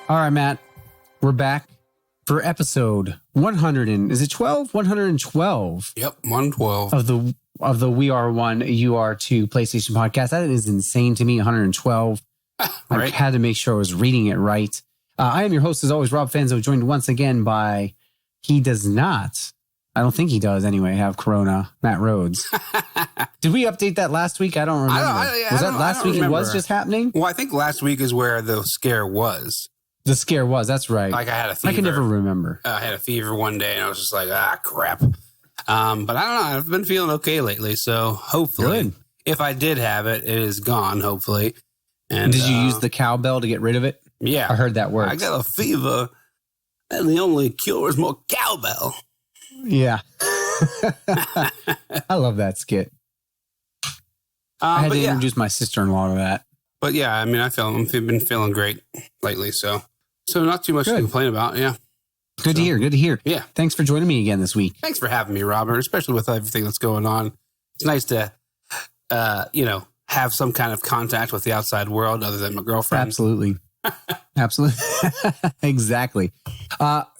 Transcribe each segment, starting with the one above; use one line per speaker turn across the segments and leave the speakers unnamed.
All right, Matt, we're back for episode 100 and is it 12? 112.
Yep, 112
of the We Are One, You Are Two PlayStation podcast. That is insane to me. 112.
Right.
I had to make sure I was reading it right. I am your host, as always, Rob Fanzo, joined once again by he does not. I don't think he does anyway. Have Corona, Matt Rhodes. Did we update that last week? I don't remember. Was that last week? It was just happening.
Well, I think last week is where the scare was.
The scare was, that's right.
Like I had a fever.
I can never remember.
I had a fever one day and I was just like, crap. But I don't know. I've been feeling okay lately. So hopefully, if I did have it, it is gone, hopefully. And
did you use the cowbell to get rid of it?
Yeah.
I heard that works.
I got a fever and the only cure is more cowbell.
Yeah. I love that skit. I had to introduce my sister-in-law to that.
But yeah, I mean, I've been feeling great lately. So not too much to complain about. Yeah.
Good to hear. Good to hear.
Yeah.
Thanks for joining me again this week.
Thanks for having me, Robert, especially with everything that's going on. It's nice to, have some kind of contact with the outside world other than my girlfriend.
Absolutely. Absolutely. Exactly.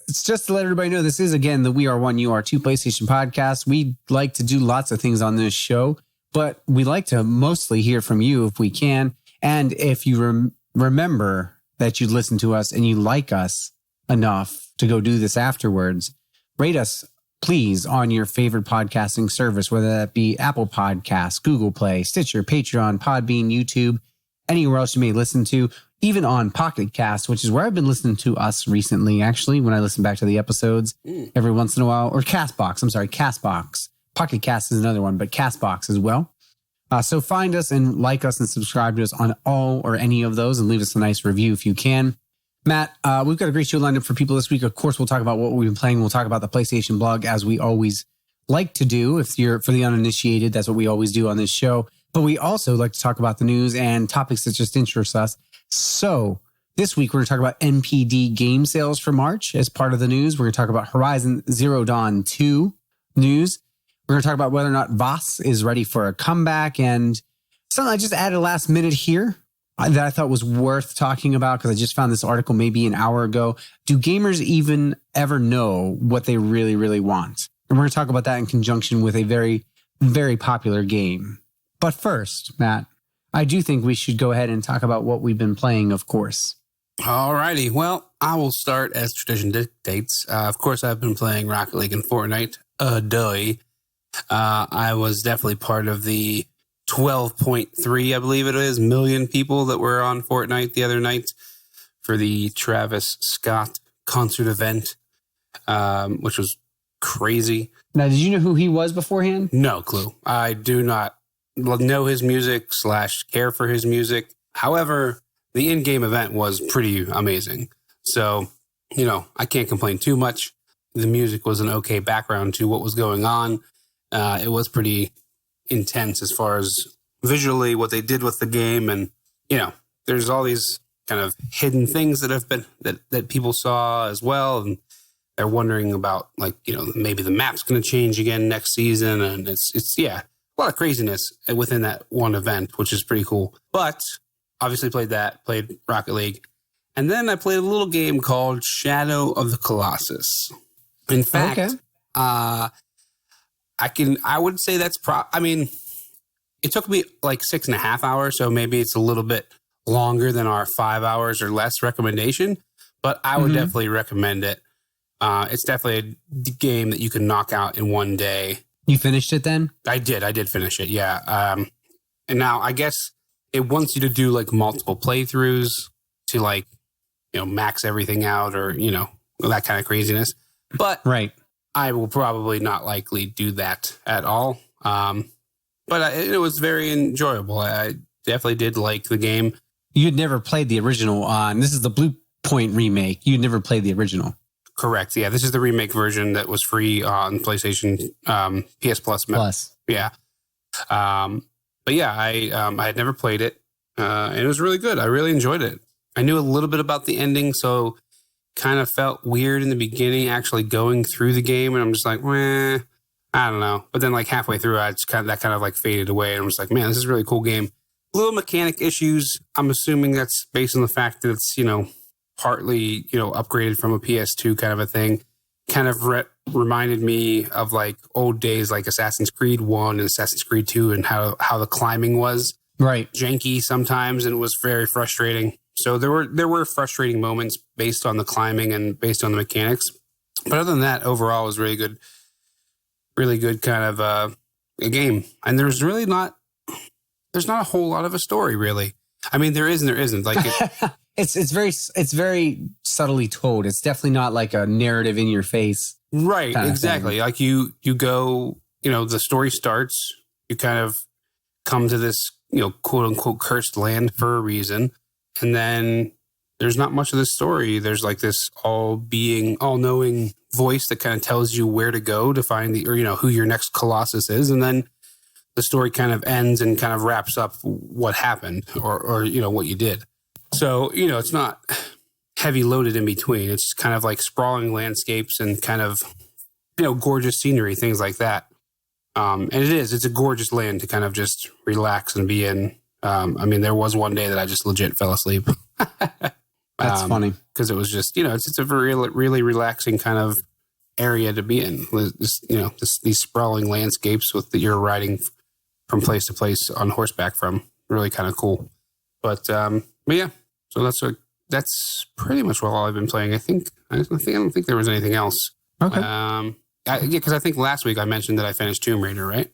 It's just to let everybody know, this is, again, the We Are One, You Are Two PlayStation podcast. We like to do lots of things on this show, but we like to mostly hear from you if we can. And if you remember that you listen to us and you like us enough to go do this afterwards, rate us, please, on your favorite podcasting service, whether that be Apple Podcasts, Google Play, Stitcher, Patreon, Podbean, YouTube, anywhere else you may listen to, even on Pocket Cast, which is where I've been listening to us recently, actually, when I listen back to the episodes every once in a while, or Castbox. I'm sorry, Castbox. Pocket Cast is another one, but Castbox as well. So find us and like us and subscribe to us on all or any of those and leave us a nice review if you can. Matt, we've got a great show lined up for people this week. Of course, we'll talk about what we've been playing. We'll talk about the PlayStation blog as we always like to do. If you're for the uninitiated, that's what we always do on this show. But we also like to talk about the news and topics that just interest us. So this week, we're going to talk about NPD game sales for March as part of the news. We're going to talk about Horizon Zero Dawn 2 news. We're going to talk about whether or not Voss is ready for a comeback, and something I just added last minute here that I thought was worth talking about because I just found this article maybe an hour ago. Do gamers even ever know what they really, really want? And we're going to talk about that in conjunction with a very, very popular game. But first, Matt, I do think we should go ahead and talk about what we've been playing, of course.
All righty. Well, I will start as tradition dictates. Of course, I've been playing Rocket League and Fortnite. I was definitely part of the 12.3, I believe it is, million people that were on Fortnite the other night for the Travis Scott concert event, which was crazy.
Now, did you know who he was beforehand?
No clue. I do not know his music / care for his music. However, the in-game event was pretty amazing. So, I can't complain too much. The music was an okay background to what was going on. It was pretty intense as far as visually what they did with the game. And, there's all these kind of hidden things that have been that people saw as well. And they're wondering about maybe the map's going to change again next season. And it's a lot of craziness within that one event, which is pretty cool. But obviously played Rocket League. And then I played a little game called Shadow of the Colossus. In fact, I would say that's it took me like 6.5 hours, so maybe it's a little bit longer than our 5 hours or less recommendation, but I would definitely recommend it. It's definitely a game that you can knock out in one day.
You finished it then?
I did finish it. Yeah. And now I guess it wants you to do like multiple playthroughs to max everything out or, that kind of craziness. But
right.
I will probably not likely do that at all. But it was very enjoyable. I definitely did like the game.
You had never played the original. And this is the point remake. You never played the original.
Correct. Yeah, this is the remake version that was free on PlayStation PS Plus. Yeah. But yeah, I had never played it, and it was really good. I really enjoyed it. I knew a little bit about the ending, so kind of felt weird in the beginning actually going through the game, and I'm just like, I don't know. But then like halfway through, that kind of like faded away, and I'm just like, man, this is a really cool game. Little mechanic issues. I'm assuming that's based on the fact that it's, partly, upgraded from a PS2 kind of a thing. Kind of reminded me of like old days, like Assassin's Creed 1 and Assassin's Creed 2, and how the climbing was janky sometimes, and it was very frustrating. So there were frustrating moments based on the climbing and based on the mechanics. But other than that, overall, it was really good kind of a game. And there's not a whole lot of a story, really. I mean, there is and there isn't. Like
it's very subtly told. It's definitely not like a narrative in your face.
Right, exactly. Like you go, the story starts, you kind of come to this, quote unquote cursed land for a reason. And then there's not much of the story. There's like this all-knowing voice that kind of tells you where to go to find who your next Colossus is. And then the story kind of ends and kind of wraps up what happened or what you did. So, it's not heavy loaded in between. It's kind of like sprawling landscapes and kind of, gorgeous scenery, things like that. And it's a gorgeous land to kind of just relax and be in. There was one day that I just legit fell asleep.
That's funny.
Because it was just, it's a very, really relaxing kind of area to be in. These sprawling landscapes that you're riding from place to place on horseback from. Really kind of cool. But yeah, so that's pretty much all I've been playing. I don't think there was anything else.
Okay.
Because I think last week I mentioned that I finished Tomb Raider, right?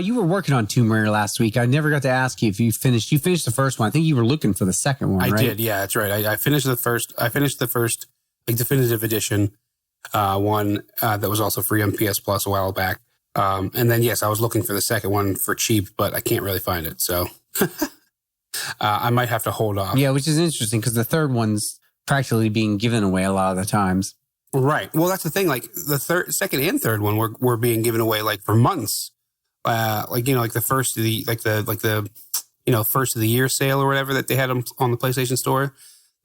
You were working on Tomb Raider last week. I never got to ask you if you finished. You finished the first one. I think you were looking for the second one, right?
I did. Yeah, that's right. I finished the first. I finished the first definitive edition one that was also free on PS Plus a while back. And then yes, I was looking for the second one for cheap, but I can't really find it. So I might have to hold off.
Yeah, which is interesting because the third one's practically being given away a lot of the times.
Right. Well, that's the thing. Like the second and third one were being given away like for months. Like the first of the first of the year sale or whatever that they had on the PlayStation Store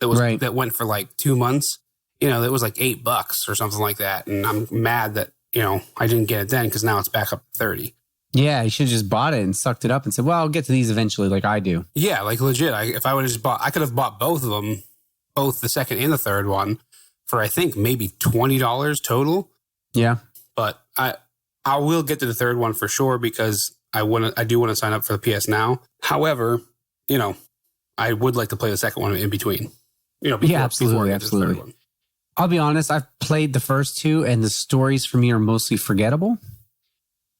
that went for like 2 months. It was like $8 or something like that, and I'm mad that I didn't get it then because now it's back up to 30.
Yeah, you should have just bought it and sucked it up and said, "Well, I'll get to these eventually," like I do.
Yeah, like legit. If I would have just bought, I could have bought both of them, both the second and the third one, for I think maybe $20 total.
Yeah,
but I will get to the third one for sure because I do want to sign up for the PS Now. However, I would like to play the second one in between.
Absolutely.
The third one.
I'll be honest, I've played the first two and the stories for me are mostly forgettable.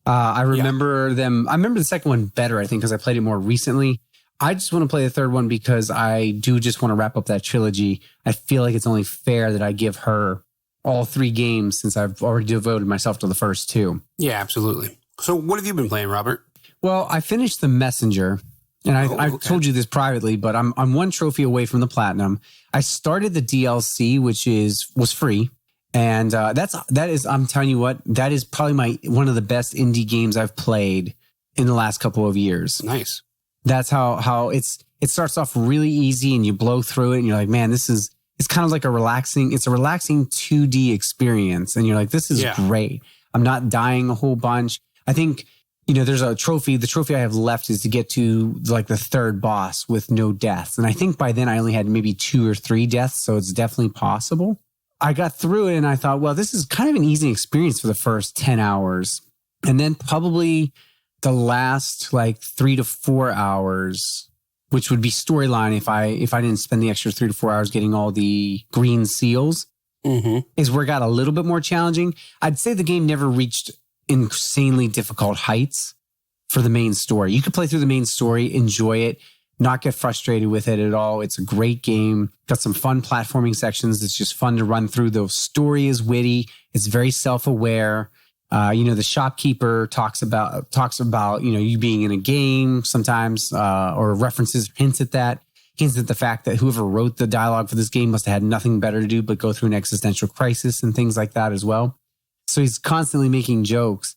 I remember them. I remember the second one better, I think, because I played it more recently. I just want to play the third one because I do just want to wrap up that trilogy. I feel like it's only fair that I give her all 3 games since I've already devoted myself to the first 2.
Yeah, absolutely. So what have you been playing, Robert?
Well, I finished The Messenger, and I told you this privately, but I'm 1 trophy away from the platinum. I started the DLC, which was free. And that is, I'm telling you what, that is probably one of the best indie games I've played in the last couple of years.
Nice.
That's how it starts off really easy and you blow through it and you're like, man, it's kind of like a relaxing 2D experience. And you're like, this is great. I'm not dying a whole bunch. I think, there's a trophy. The trophy I have left is to get to like the 3rd boss with no deaths. And I think by then I only had maybe 2 or 3 deaths. So it's definitely possible. I got through it and I thought, well, this is kind of an easy experience for the first 10 hours. And then probably the last like 3 to 4 hours, which would be storyline if I didn't spend the extra 3 to 4 hours getting all the green seals, is where it got a little bit more challenging. I'd say the game never reached insanely difficult heights for the main story. You could play through the main story, enjoy it, not get frustrated with it at all. It's a great game. Got some fun platforming sections. It's just fun to run through. The story is witty. It's very self-aware. The shopkeeper talks about, you being in a game sometimes, or references, hints at that. hints at the fact that whoever wrote the dialogue for this game must have had nothing better to do but go through an existential crisis and things like that as well. So he's constantly making jokes.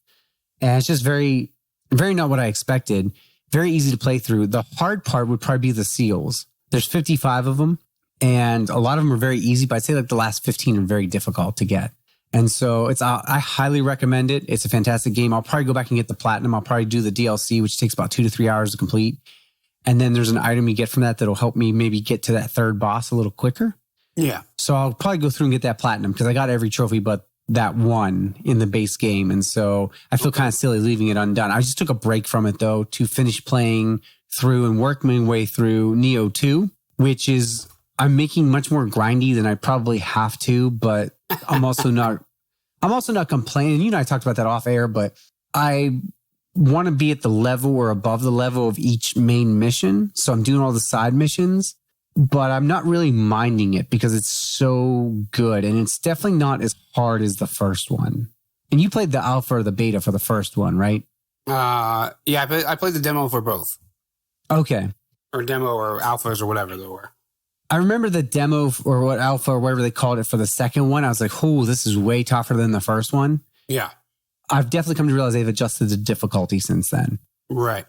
And it's just very, very not what I expected. Very easy to play through. The hard part would probably be the seals. There's 55 of them, and a lot of them are very easy, but I'd say like the last 15 are very difficult to get. And so I highly recommend it. It's a fantastic game. I'll probably go back and get the platinum. I'll probably do the DLC, which takes about 2 to 3 hours to complete. And then there's an item you get from that that'll help me maybe get to that third boss a little quicker.
Yeah.
So I'll probably go through and get that platinum because I got every trophy but that one in the base game. And so I feel kind of silly leaving it undone. I just took a break from it though to finish playing through and work my way through Neo 2, which is I'm making much more grindy than I probably have to, but I'm also not complaining. You know, I talked about that off air, but I want to be at the level or above the level of each main mission. So I'm doing all the side missions, but I'm not really minding it because it's so good. And it's definitely not as hard as the first one. And you played the alpha or the beta for the first one, right?
Yeah, I played the demo for both.
Okay.
Or demo or alphas or whatever they were.
I remember the demo or what alpha or whatever they called it for the second one. I was like, oh, this is way tougher than the first one.
Yeah.
I've definitely come to realize they've adjusted the difficulty since then.
Right.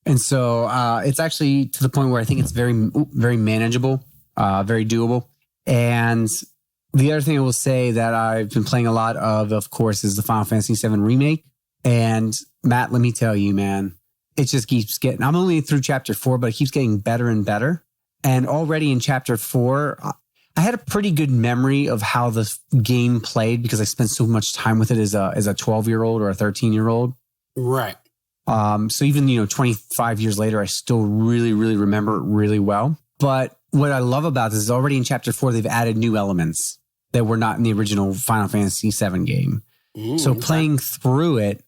And so it's actually to the point where I think it's very, very manageable, very doable. And the other thing I will say that I've been playing a lot of course, is the Final Fantasy VII Remake. And Matt, let me tell you, man, it just keeps getting, I'm only through chapter 4, but it keeps getting better and better. And already in chapter 4, I had a pretty good memory of how the game played because I spent so much time with it as a 12-year-old or a 13-year-old.
Right.
So even, 25 years later, I still really, really remember it really well. But what I love about this is already in chapter 4, they've added new elements that were not in the original Final Fantasy VII game. So playing through it,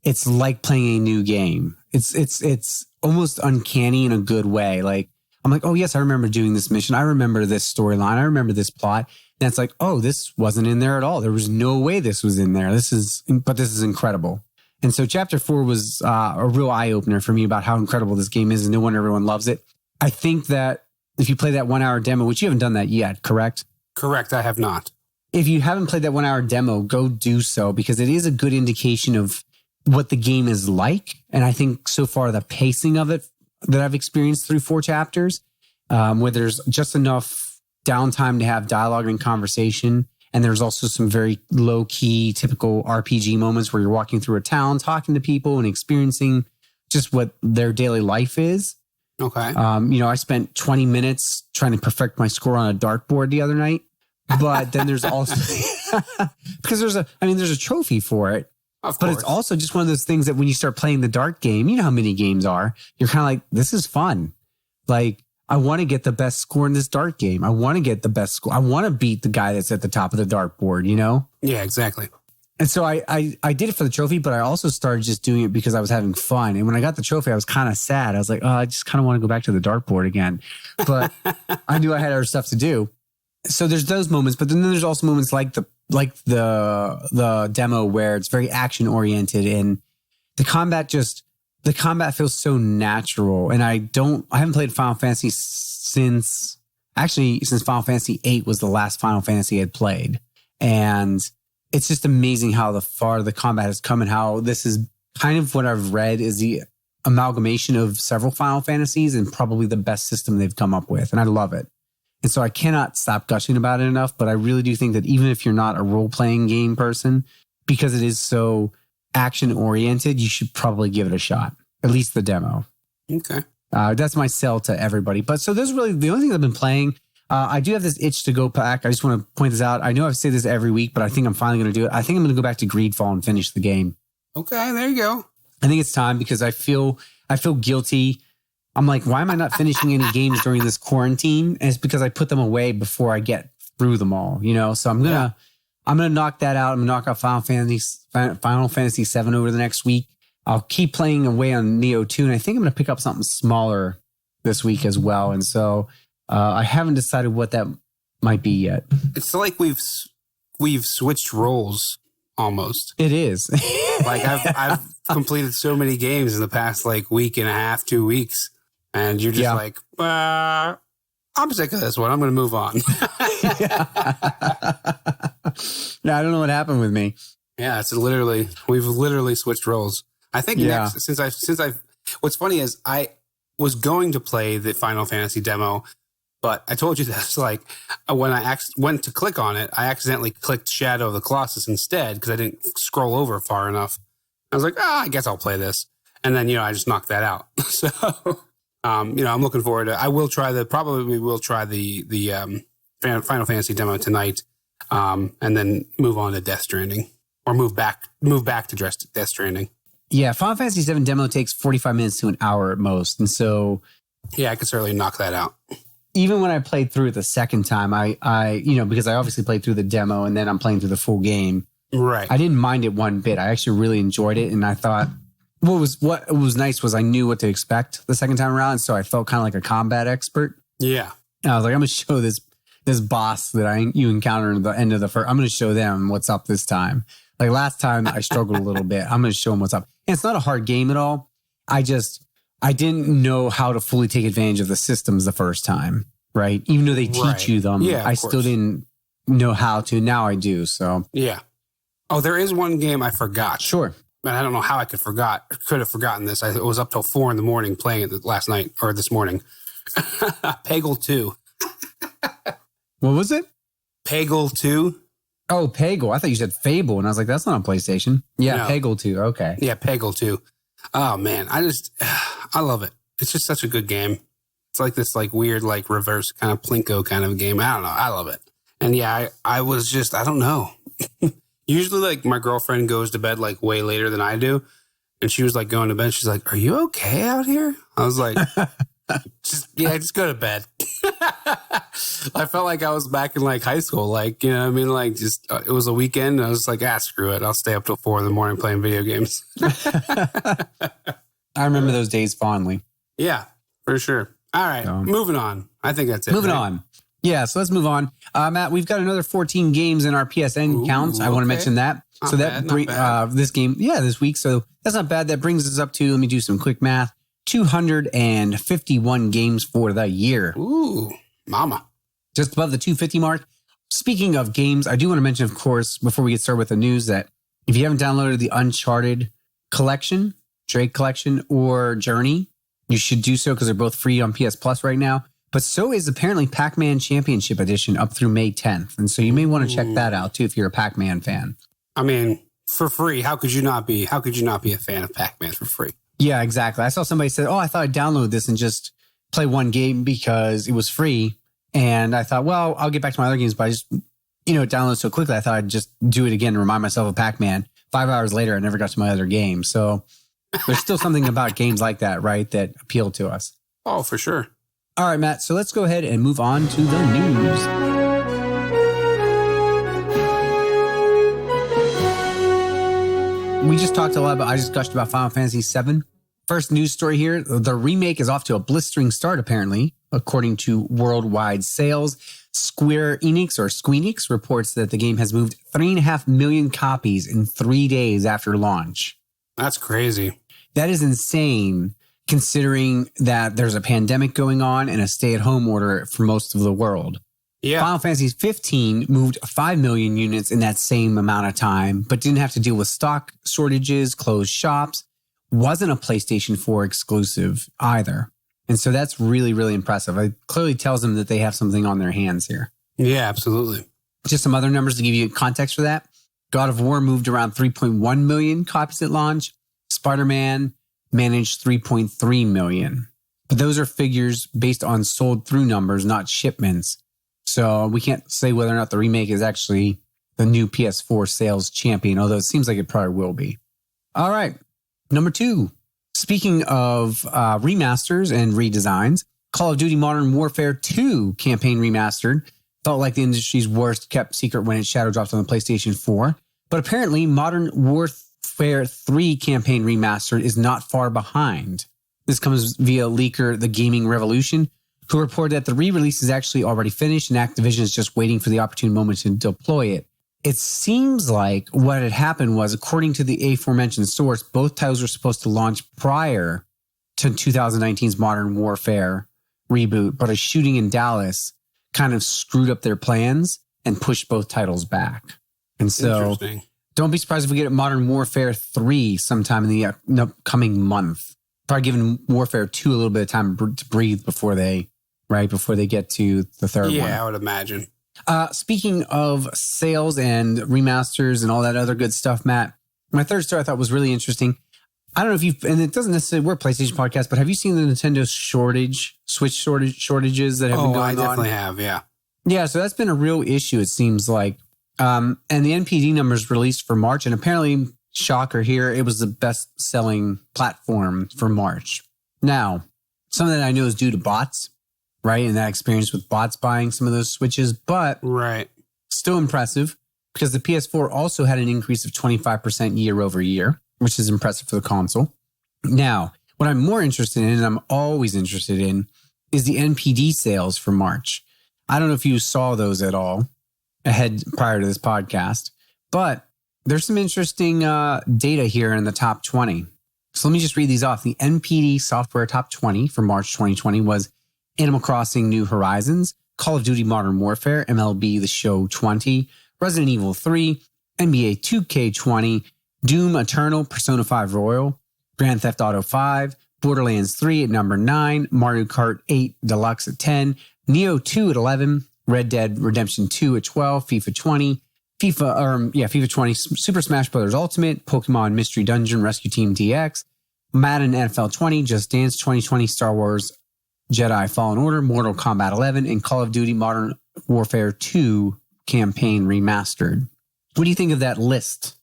it's like playing a new game. It's almost uncanny in a good way. Like, I'm like, oh, yes, I remember doing this mission. I remember this storyline. I remember this plot. And it's like, oh, this wasn't in there at all. There was no way this was in there. This is incredible. And so chapter 4 was a real eye opener for me about how incredible this game is and no wonder everyone loves it. I think that if you play that 1 hour demo, which you haven't done that yet, correct?
Correct. I have not.
If you haven't played that 1 hour demo, go do so because it is a good indication of what the game is like. And I think so far the pacing of it that I've experienced through 4 chapters, where there's just enough downtime to have dialogue and conversation. And there's also some very low key, typical RPG moments where you're walking through a town, talking to people and experiencing just what their daily life is.
Okay.
I spent 20 minutes trying to perfect my score on a dartboard the other night, but then there's also, because there's a trophy for it.
Of
but
course.
it's also just one of those things that when you start playing the dart game, you know how mini games are. You're kind of like, this is fun. Like, I want to get the best score in this dart game. I want to get the best score. I want to beat the guy that's at the top of the dartboard,
Yeah, exactly.
And so I did it for the trophy, but I also started just doing it because I was having fun. And when I got the trophy, I was kind of sad. I was like, oh, I just kind of want to go back to the dartboard again. But I knew I had other stuff to do. So there's those moments, but then there's also moments like the demo where it's very action oriented and the combat feels so natural. And I haven't played Final Fantasy since Final Fantasy VIII was the last Final Fantasy I had played. And it's just amazing how far the combat has come and how this is kind of what I've read is the amalgamation of several Final Fantasies and probably the best system they've come up with. And I love it. And so I cannot stop gushing about it enough, but I really do think that even if you're not a role-playing game person, because it is so action-oriented, you should probably give it a shot, at least the demo.
Okay.
That's my sell to everybody. But so this is really the only thing I've been playing. I do have this itch to go pack. I just want to point this out. I know I've said this every week, but I think I'm finally going to do it. I think I'm going to go back to Greedfall and finish the game.
Okay, there you go.
I think it's time because I feel guilty. I'm like, why am I not finishing any games during this quarantine? And it's because I put them away before I get through them all, So I'm gonna knock that out. I'm gonna knock out Final Fantasy VII over the next week. I'll keep playing away on Neo 2, and I think I'm gonna pick up something smaller this week as well. And so I haven't decided what that might be yet.
It's like we've switched roles almost.
It is.
Like I've completed so many games in the past week and a half, 2 weeks. And you're just like, I'm sick of this one. I'm going to move on.
Yeah, I don't know what happened with me.
Yeah, we've literally switched roles. I think since I've, what's funny is I was going to play the Final Fantasy demo, but I told you this, like when I went to click on it, I accidentally clicked Shadow of the Colossus instead because I didn't scroll over far enough. I was like, I guess I'll play this. And then, I just knocked that out. So, I'm looking forward to, probably will try the Final Fantasy demo tonight. And then move on to Death Stranding or move back to Death Stranding.
Yeah. Final Fantasy 7 demo takes 45 minutes to an hour at most. And so,
yeah, I could certainly knock that out.
Even when I played through it the second time, I because I obviously played through the demo and then I'm playing through the full game.
Right.
I didn't mind it one bit. I actually really enjoyed it. And I thought what was nice was I knew what to expect the second time around. So I felt kind of like a combat expert.
Yeah.
And I was like, I'm going to show this boss that you encounter at the end of the first. I'm going to show them what's up this time. Like last time I struggled a little bit. I'm going to show them what's up. And it's not a hard game at all. I didn't know how to fully take advantage of the systems the first time, right? Even though they teach you them, I still didn't know how to. Now I do. So
yeah. Oh, there is one game I forgot.
Sure.
And I don't know how I could have forgotten this. I was up till 4 a.m. playing it last night or this morning. Peggle 2.
What was it?
Peggle 2.
Oh, Peggle. I thought you said Fable. And I was like, that's not on PlayStation. Yeah, no. Peggle 2. Okay.
Yeah, Peggle 2. Oh, man. I love it. It's just such a good game. It's like this weird reverse kind of Plinko kind of game. I don't know. I love it. And yeah, I was just, I don't know. Usually my girlfriend goes to bed way later than I do. And she was going to bed. She's like, are you okay out here? I was like, just go to bed. I felt like I was back in high school. You know what I mean? It was a weekend. And I was like, screw it. I'll stay up till 4 a.m. playing video games.
I remember those days fondly.
Yeah, for sure. All right. Moving on. I think that's it.
Moving on. Yeah, so let's move on. Matt, we've got another 14 games in our PSN counts. I want to mention that. So that this game, this week. So that's not bad. That brings us up to, let me do some quick math, 251 games for the year.
Ooh, mama.
Just above the 250 mark. Speaking of games, I do want to mention, of course, before we get started with the news, that if you haven't downloaded the Uncharted collection, Drake collection, or Journey, you should do so because they're both free on PS Plus right now. But so is apparently Pac-Man Championship Edition up through May 10th. And so you may want to check that out too if you're a Pac-Man fan.
I mean, for free, how could you not be a fan of Pac-Man for free?
Yeah, exactly. I saw somebody say, I thought I'd download this and just play one game because it was free. And I thought, well, I'll get back to my other games, but I just, it downloaded so quickly. I thought I'd just do it again to remind myself of Pac-Man. 5 hours later, I never got to my other game. So there's still something about games like that, right, that appeal to us.
Oh, for sure.
All right, Matt. So let's go ahead and move on to the news. We just talked I just gushed about Final Fantasy VII. First news story here. The remake is off to a blistering start, apparently, according to worldwide sales. Square Enix reports that the game has moved 3.5 million copies in 3 days after launch. That's crazy. That is insane, considering that there's a pandemic going on and a stay-at-home order for most of the world. Yeah. Final Fantasy 15 moved 5 million units in that same amount of time, but didn't have to deal with stock shortages, closed shops. Wasn't a PlayStation 4 exclusive either. And so that's really, really impressive. It clearly tells them that they have something on their hands here. Yeah, absolutely. Just some other numbers to give you context for that. God of War moved around 3.1 million copies at launch. Spider-Man managed 3.3 million. But those are figures based on sold through numbers, not shipments. So we can't say whether or not the remake is actually the new PS4 sales champion, although it seems like it probably will be. All right. Number 2. Speaking of remasters and redesigns, Call of Duty Modern Warfare 2 campaign remastered felt like the industry's worst kept secret when it shadow dropped on the PlayStation 4. But apparently Modern Warfare 3 campaign remastered is not far behind. This comes via leaker The Gaming Revolution, who reported that the re-release is actually already finished and Activision is just waiting for the opportune moment to deploy it. It seems like what had happened was, according to the aforementioned source, both titles were supposed to launch prior to 2019's Modern Warfare reboot, but a shooting in Dallas kind of screwed up their plans and pushed both titles back. And so don't be surprised if we get Modern Warfare 3 sometime in the upcoming month. Probably giving Warfare 2 a little bit of time to breathe before they get to the third one.
Yeah, I would imagine.
Speaking of sales and remasters and all that other good stuff, Matt, my third story I thought was really interesting. I don't know if you've, and it doesn't necessarily work PlayStation podcast, but have you seen the Nintendo Switch shortages that have been going on?
I definitely have, yeah.
Yeah, so that's been a real issue, it seems like. And the NPD numbers released for March, and apparently, shocker here, it was the best-selling platform for March. Now, some of that I know is due to bots, right? And that experience with bots buying some of those Switches, but still impressive because the PS4 also had an increase of 25% year over year, which is impressive for the console. Now, what I'm more interested in, and I'm always interested in, is the NPD sales for March. I don't know if you saw those at all prior to this podcast, but there's some interesting data here in the top 20. So let me just read these off. The NPD software top 20 for March 2020 was Animal Crossing New Horizons, Call of Duty Modern Warfare, MLB The Show 20, Resident Evil 3, NBA 2K20, Doom Eternal, Persona 5 Royal, Grand Theft Auto 5, Borderlands 3 at number 9, Mario Kart 8 Deluxe at 10, Neo 2 at 11, Red Dead Redemption 2 at 12, FIFA 20, FIFA 20, Super Smash Bros. Ultimate, Pokemon Mystery Dungeon Rescue Team DX, Madden NFL 20, Just Dance 2020, Star Wars Jedi Fallen Order, Mortal Kombat 11, and Call of Duty Modern Warfare 2 campaign remastered. What do you think of that list?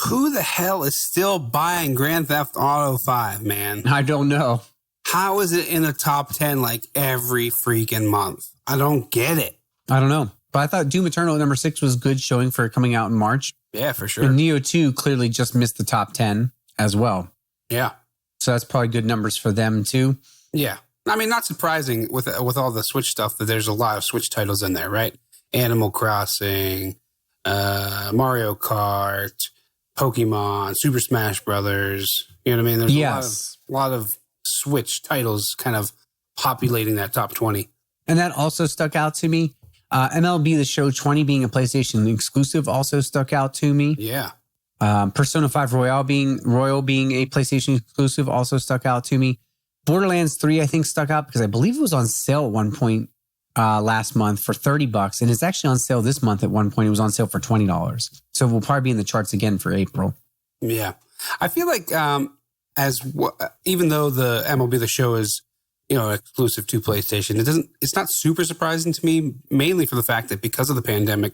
Who the hell is still buying Grand Theft Auto 5, man?
I don't know.
How is it in the top 10 like every freaking month? I don't get it.
I don't know. But I thought Doom Eternal at number 6 was good showing for coming out in March.
Yeah, for sure.
And Neo 2 clearly just missed the top 10 as well.
Yeah.
So that's probably good numbers for them too.
Yeah. I mean, not surprising with all the Switch stuff that there's a lot of Switch titles in there, right? Animal Crossing, Mario Kart, Pokemon, Super Smash Brothers. You know what I mean? There's a lot of Switch titles kind of populating that top 20.
And that also stuck out to me. MLB The Show 20 being a PlayStation exclusive also stuck out to me.
Yeah.
Persona 5 Royal being a PlayStation exclusive also stuck out to me. Borderlands 3, I think, stuck out because I believe it was on sale at one point last month for $30. And it's actually on sale this month at one point. It was on sale for $20. So we'll probably be in the charts again for April.
Yeah. I feel like even though the MLB The Show is, exclusive to PlayStation, it's not super surprising to me, mainly for the fact that because of the pandemic,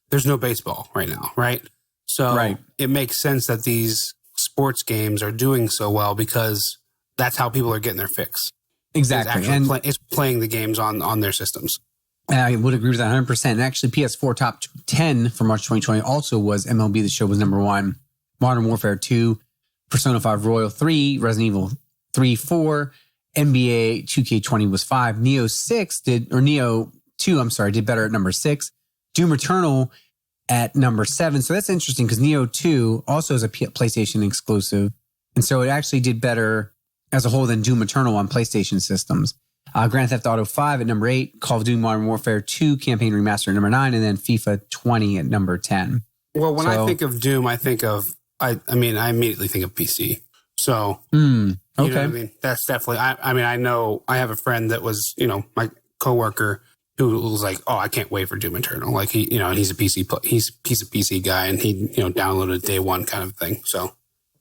there's no baseball right now, right? So It makes sense that these sports games are doing so well because that's how people are getting their fix.
Exactly.
It's playing the games on their systems.
I would agree with that 100%. And actually, PS4 top 10 for March 2020 also was MLB The Show was number 1, Modern Warfare 2, Persona 5 Royal 3, Resident Evil 3, 4, NBA 2K20 was 5, Neo 2, did better at number 6, Doom Eternal at number 7. So that's interesting because Neo 2 also is a PlayStation exclusive. And so it actually did better as a whole than Doom Eternal on PlayStation systems. Grand Theft Auto 5 at number 8, Call of Duty Modern Warfare 2 campaign remaster at number 9, and then FIFA 20 at number 10.
Well, when I think of Doom, I immediately think of PC. So,
okay.
You know what I mean? That's definitely, I know I have a friend that was, my coworker who was like, oh, I can't wait for Doom Eternal. Like and he's a PC guy and he, downloaded day one kind of thing. So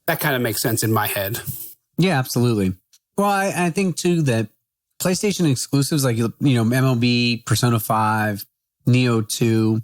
that kind of makes sense in my head.
Yeah, absolutely. Well, I think too that PlayStation exclusives like, MLB, Persona 5, Neo 2,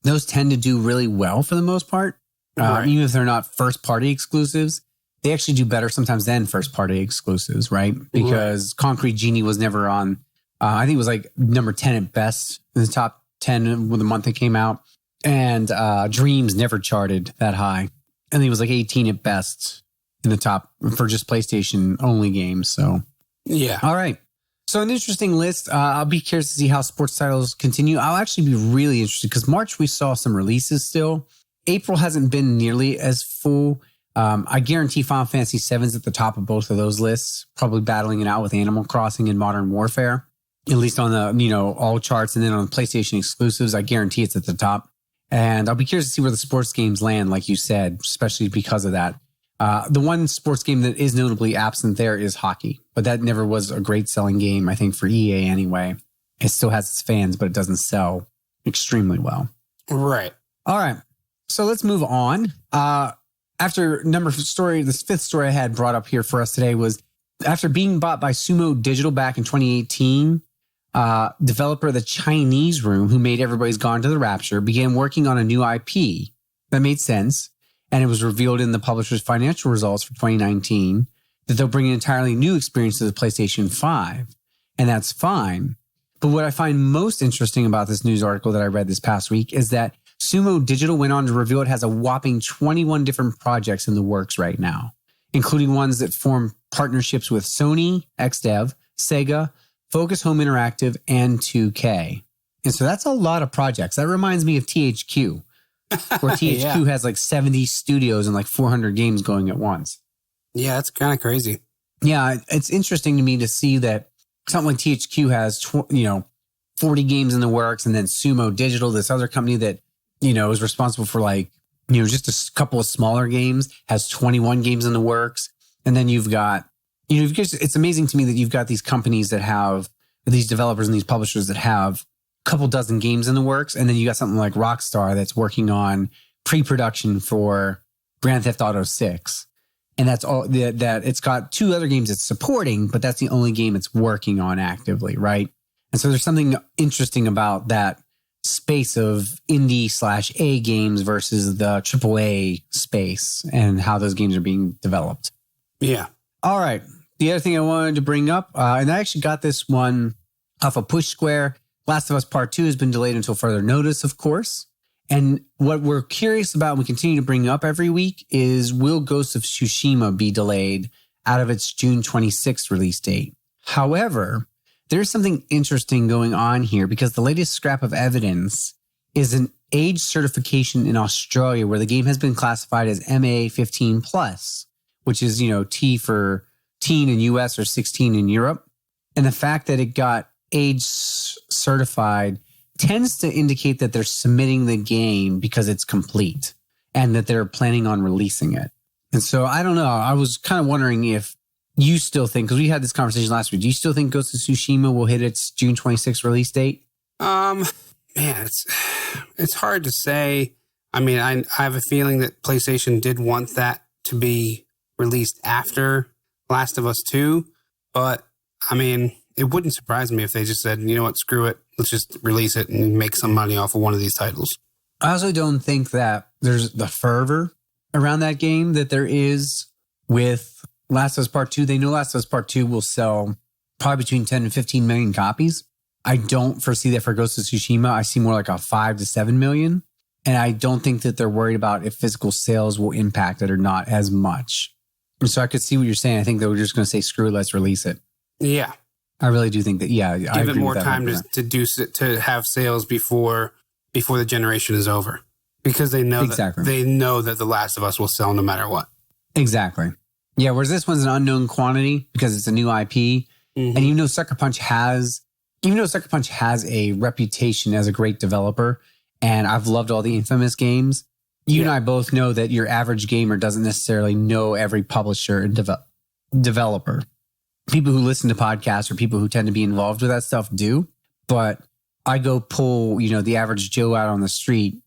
those tend to do really well for the most part. Even if they're not first party exclusives, they actually do better sometimes than first party exclusives, right? Because Concrete Genie was never on, I think it was like number 10 at best in the top 10 when the month it came out. And Dreams never charted that high. I think it was like 18 at best in the top for just PlayStation only games. So,
yeah.
All right. So an interesting list. I'll be curious to see how sports titles continue. I'll actually be really interested because March we saw some releases still. April hasn't been nearly as full. I guarantee Final Fantasy VII is at the top of both of those lists, probably battling it out with Animal Crossing and Modern Warfare. at least on the, all charts. And then on PlayStation exclusives, I guarantee it's at the top. And I'll be curious to see where the sports games land, like you said, especially because of that. The one sports game that is notably absent there is hockey, but that never was a great selling game, I think, for EA anyway. It still has its fans, but it doesn't sell extremely well.
Right.
All right. So let's move on. After this fifth story I had brought up here for us today was after being bought by Sumo Digital back in 2018, developer The Chinese Room, who made Everybody's Gone to the Rapture, began working on a new IP. That made sense. And it was revealed in the publisher's financial results for 2019 that they'll bring an entirely new experience to the PlayStation 5. And that's fine. But what I find most interesting about this news article that I read this past week is that Sumo Digital went on to reveal it has a whopping 21 different projects in the works right now, including ones that form partnerships with Sony, XDev, Sega, Focus Home Interactive, and 2K. And so that's a lot of projects. That reminds me of THQ. Where THQ has like 70 studios and like 400 games going at once.
Yeah, that's kind of crazy.
Yeah, it's interesting to me to see that something like THQ has, 40 games in the works, and then Sumo Digital, this other company that, is responsible for like, just a couple of smaller games, has 21 games in the works. And then you've got, it's amazing to me that you've got these companies that have these developers and these publishers that have couple dozen games in the works, and then you got something like Rockstar that's working on pre-production for Grand Theft Auto 6, and that's all that it's got 2 other games it's supporting, but that's the only game it's working on actively, right? And so there's something interesting about that space of indie/A games versus the AAA space and how those games are being developed.
Yeah.
All right. The other thing I wanted to bring up, and I actually got this one off of Push Square. Last of Us Part 2 has been delayed until further notice, of course. And what we're curious about and we continue to bring up every week is, will Ghost of Tsushima be delayed out of its June 26th release date? However, there's something interesting going on here because the latest scrap of evidence is an age certification in Australia where the game has been classified as MA 15+, which is, T for teen in US or 16 in Europe. And the fact that it got age certified tends to indicate that they're submitting the game because it's complete and that they're planning on releasing it. And so I don't know. I was kind of wondering if you still think, because we had this conversation last week, do you still think Ghost of Tsushima will hit its June 26th release date?
Man, it's hard to say. I mean, I have a feeling that PlayStation did want that to be released after Last of Us 2, but I mean, it wouldn't surprise me if they just said, you know what, screw it. Let's just release it and make some money off of one of these titles.
I also don't think that there's the fervor around that game that there is with Last of Us Part 2. They know Last of Us Part 2 will sell probably between 10 and 15 million copies. I don't foresee that for Ghost of Tsushima. I see more like a 5 to 7 million. And I don't think that they're worried about if physical sales will impact it or not as much. And so I could see what you're saying. I think they were just going to say, screw it, let's release it.
Yeah.
I really do think that, yeah.
Give it more time to have sales before the generation is over. Because they know that The Last of Us will sell no matter what.
Exactly. Yeah, whereas this one's an unknown quantity because it's a new IP. Mm-hmm. And even though Sucker Punch has a reputation as a great developer, and I've loved all the Infamous games, you and I both know that your average gamer doesn't necessarily know every publisher and developer. People who listen to podcasts or people who tend to be involved with that stuff do. But I go pull, the average Joe out on the street.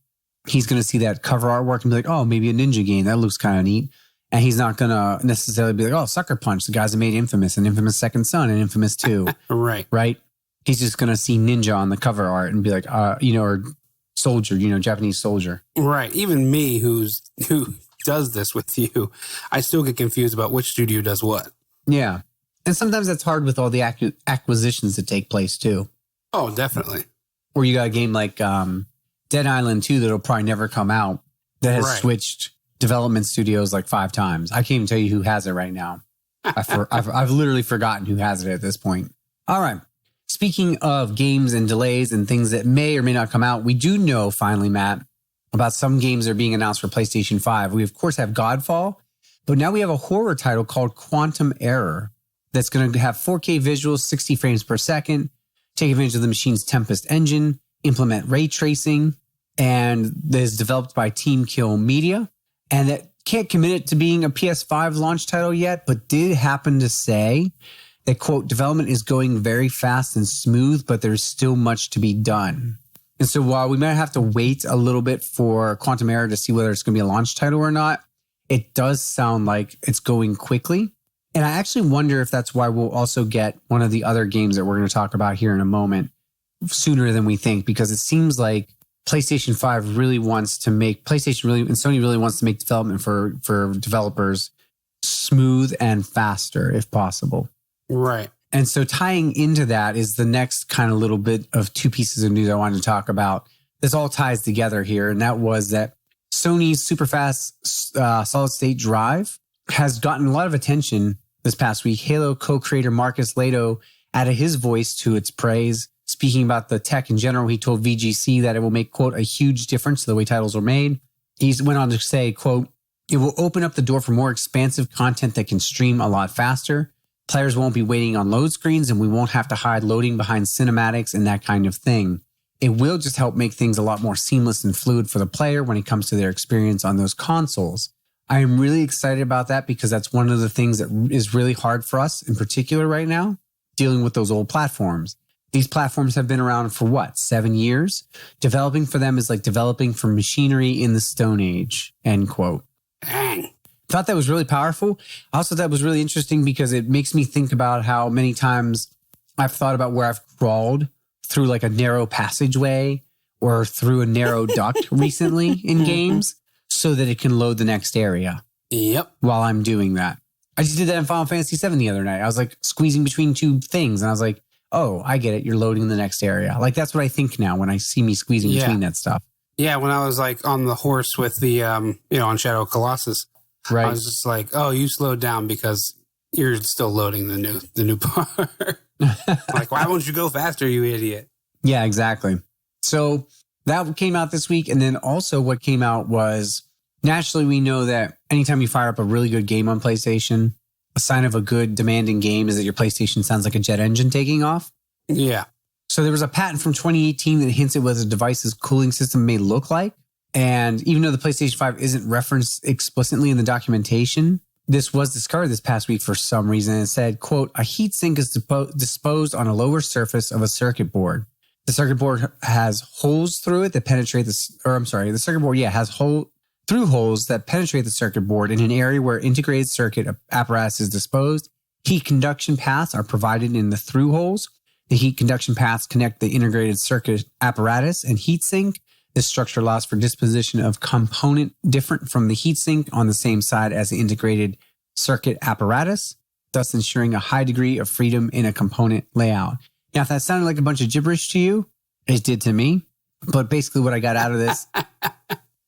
He's going to see that cover artwork and be like, oh, maybe a ninja game. That looks kind of neat. And he's not going to necessarily be like, oh, Sucker Punch, the guys that made Infamous and Infamous Second Son and Infamous 2. Right. He's just going to see ninja on the cover art and be like, or soldier, Japanese soldier. Right.
Even me, who does this with you, I still get confused about which studio does what.
Yeah. And sometimes that's hard with all the acquisitions that take place too.
Oh, definitely.
Or you got a game like Dead Island 2 that'll probably never come out that has switched development studios like 5 times. I can't even tell you who has it right now. I've literally forgotten who has it at this point. All right. Speaking of games and delays and things that may or may not come out, we do know finally, Matt, about some games that are being announced for PlayStation 5. We, of course, have Godfall, but now we have a horror title called Quantum Error that's going to have 4K visuals, 60 frames per second. take advantage of the machine's Tempest engine, implement ray tracing, and that is developed by Team Kill Media. And that can't commit it to being a PS5 launch title yet, but did happen to say that, quote, development is going very fast and smooth, but there's still much to be done. And so while we might have to wait a little bit for Quantum Error to see whether it's going to be a launch title or not, it does sound like it's going quickly. And I actually wonder if that's why we'll also get one of the other games that we're going to talk about here in a moment sooner than we think, because it seems like PlayStation 5 really wants to make, PlayStation really, and Sony really wants to make development for developers smooth and faster if possible.
Right.
And so tying into that is the next kind of little bit of two pieces of news I wanted to talk about. This all ties together here. And that was that Sony's superfast solid state drive has gotten a lot of attention this past week. Halo co-creator Marcus Lato added his voice to its praise. Speaking about the tech in general, he told VGC that it will make, quote, a huge difference to the way titles are made. He went on to say, quote, it will open up the door for more expansive content that can stream a lot faster. Players won't be waiting on load screens, and we won't have to hide loading behind cinematics and that kind of thing. It will just help make things a lot more seamless and fluid for the player when it comes to their experience on those consoles. I am really excited about that because that's one of the things that is really hard for us in particular right now, dealing with those old platforms. These platforms have been around for what, 7 years? Developing for them is like developing for machinery in the Stone Age, end quote.
Dang.
Thought that was really powerful. I also thought that was really interesting because it makes me think about how many times I've thought about where I've crawled through like a narrow passageway or through a narrow duct recently in games so that it can load the next area.
Yep.
While I'm doing that. I just did that in Final Fantasy VII the other night. I was like squeezing between two things and I was like, oh, I get it. You're loading the next area. Like that's what I think now when I see me squeezing between that stuff.
Yeah, when I was like on the horse with the, on Shadow of Colossus.
Right.
I was just like, oh, you slowed down because you're still loading the new part. Like, why won't you go faster, you idiot?
Yeah, exactly. So that came out this week. And then also what came out was, naturally, we know that anytime you fire up a really good game on PlayStation, a sign of a good demanding game is that your PlayStation sounds like a jet engine taking off.
Yeah.
So there was a patent from 2018 that hints at what the device's cooling system may look like. And even though the PlayStation 5 isn't referenced explicitly in the documentation, this was discovered this past week for some reason. It said, quote, a heatsink is disposed on a lower surface of a circuit board. The circuit board has holes through it that penetrate the circuit board, has through holes that penetrate the circuit board in an area where integrated circuit apparatus is disposed. Heat conduction paths are provided in the through holes. The heat conduction paths connect the integrated circuit apparatus and heatsink. This structure allows for disposition of component different from the heatsink on the same side as the integrated circuit apparatus, thus ensuring a high degree of freedom in a component layout. Now, if that sounded like a bunch of gibberish to you, it did to me. But basically what I got out of this,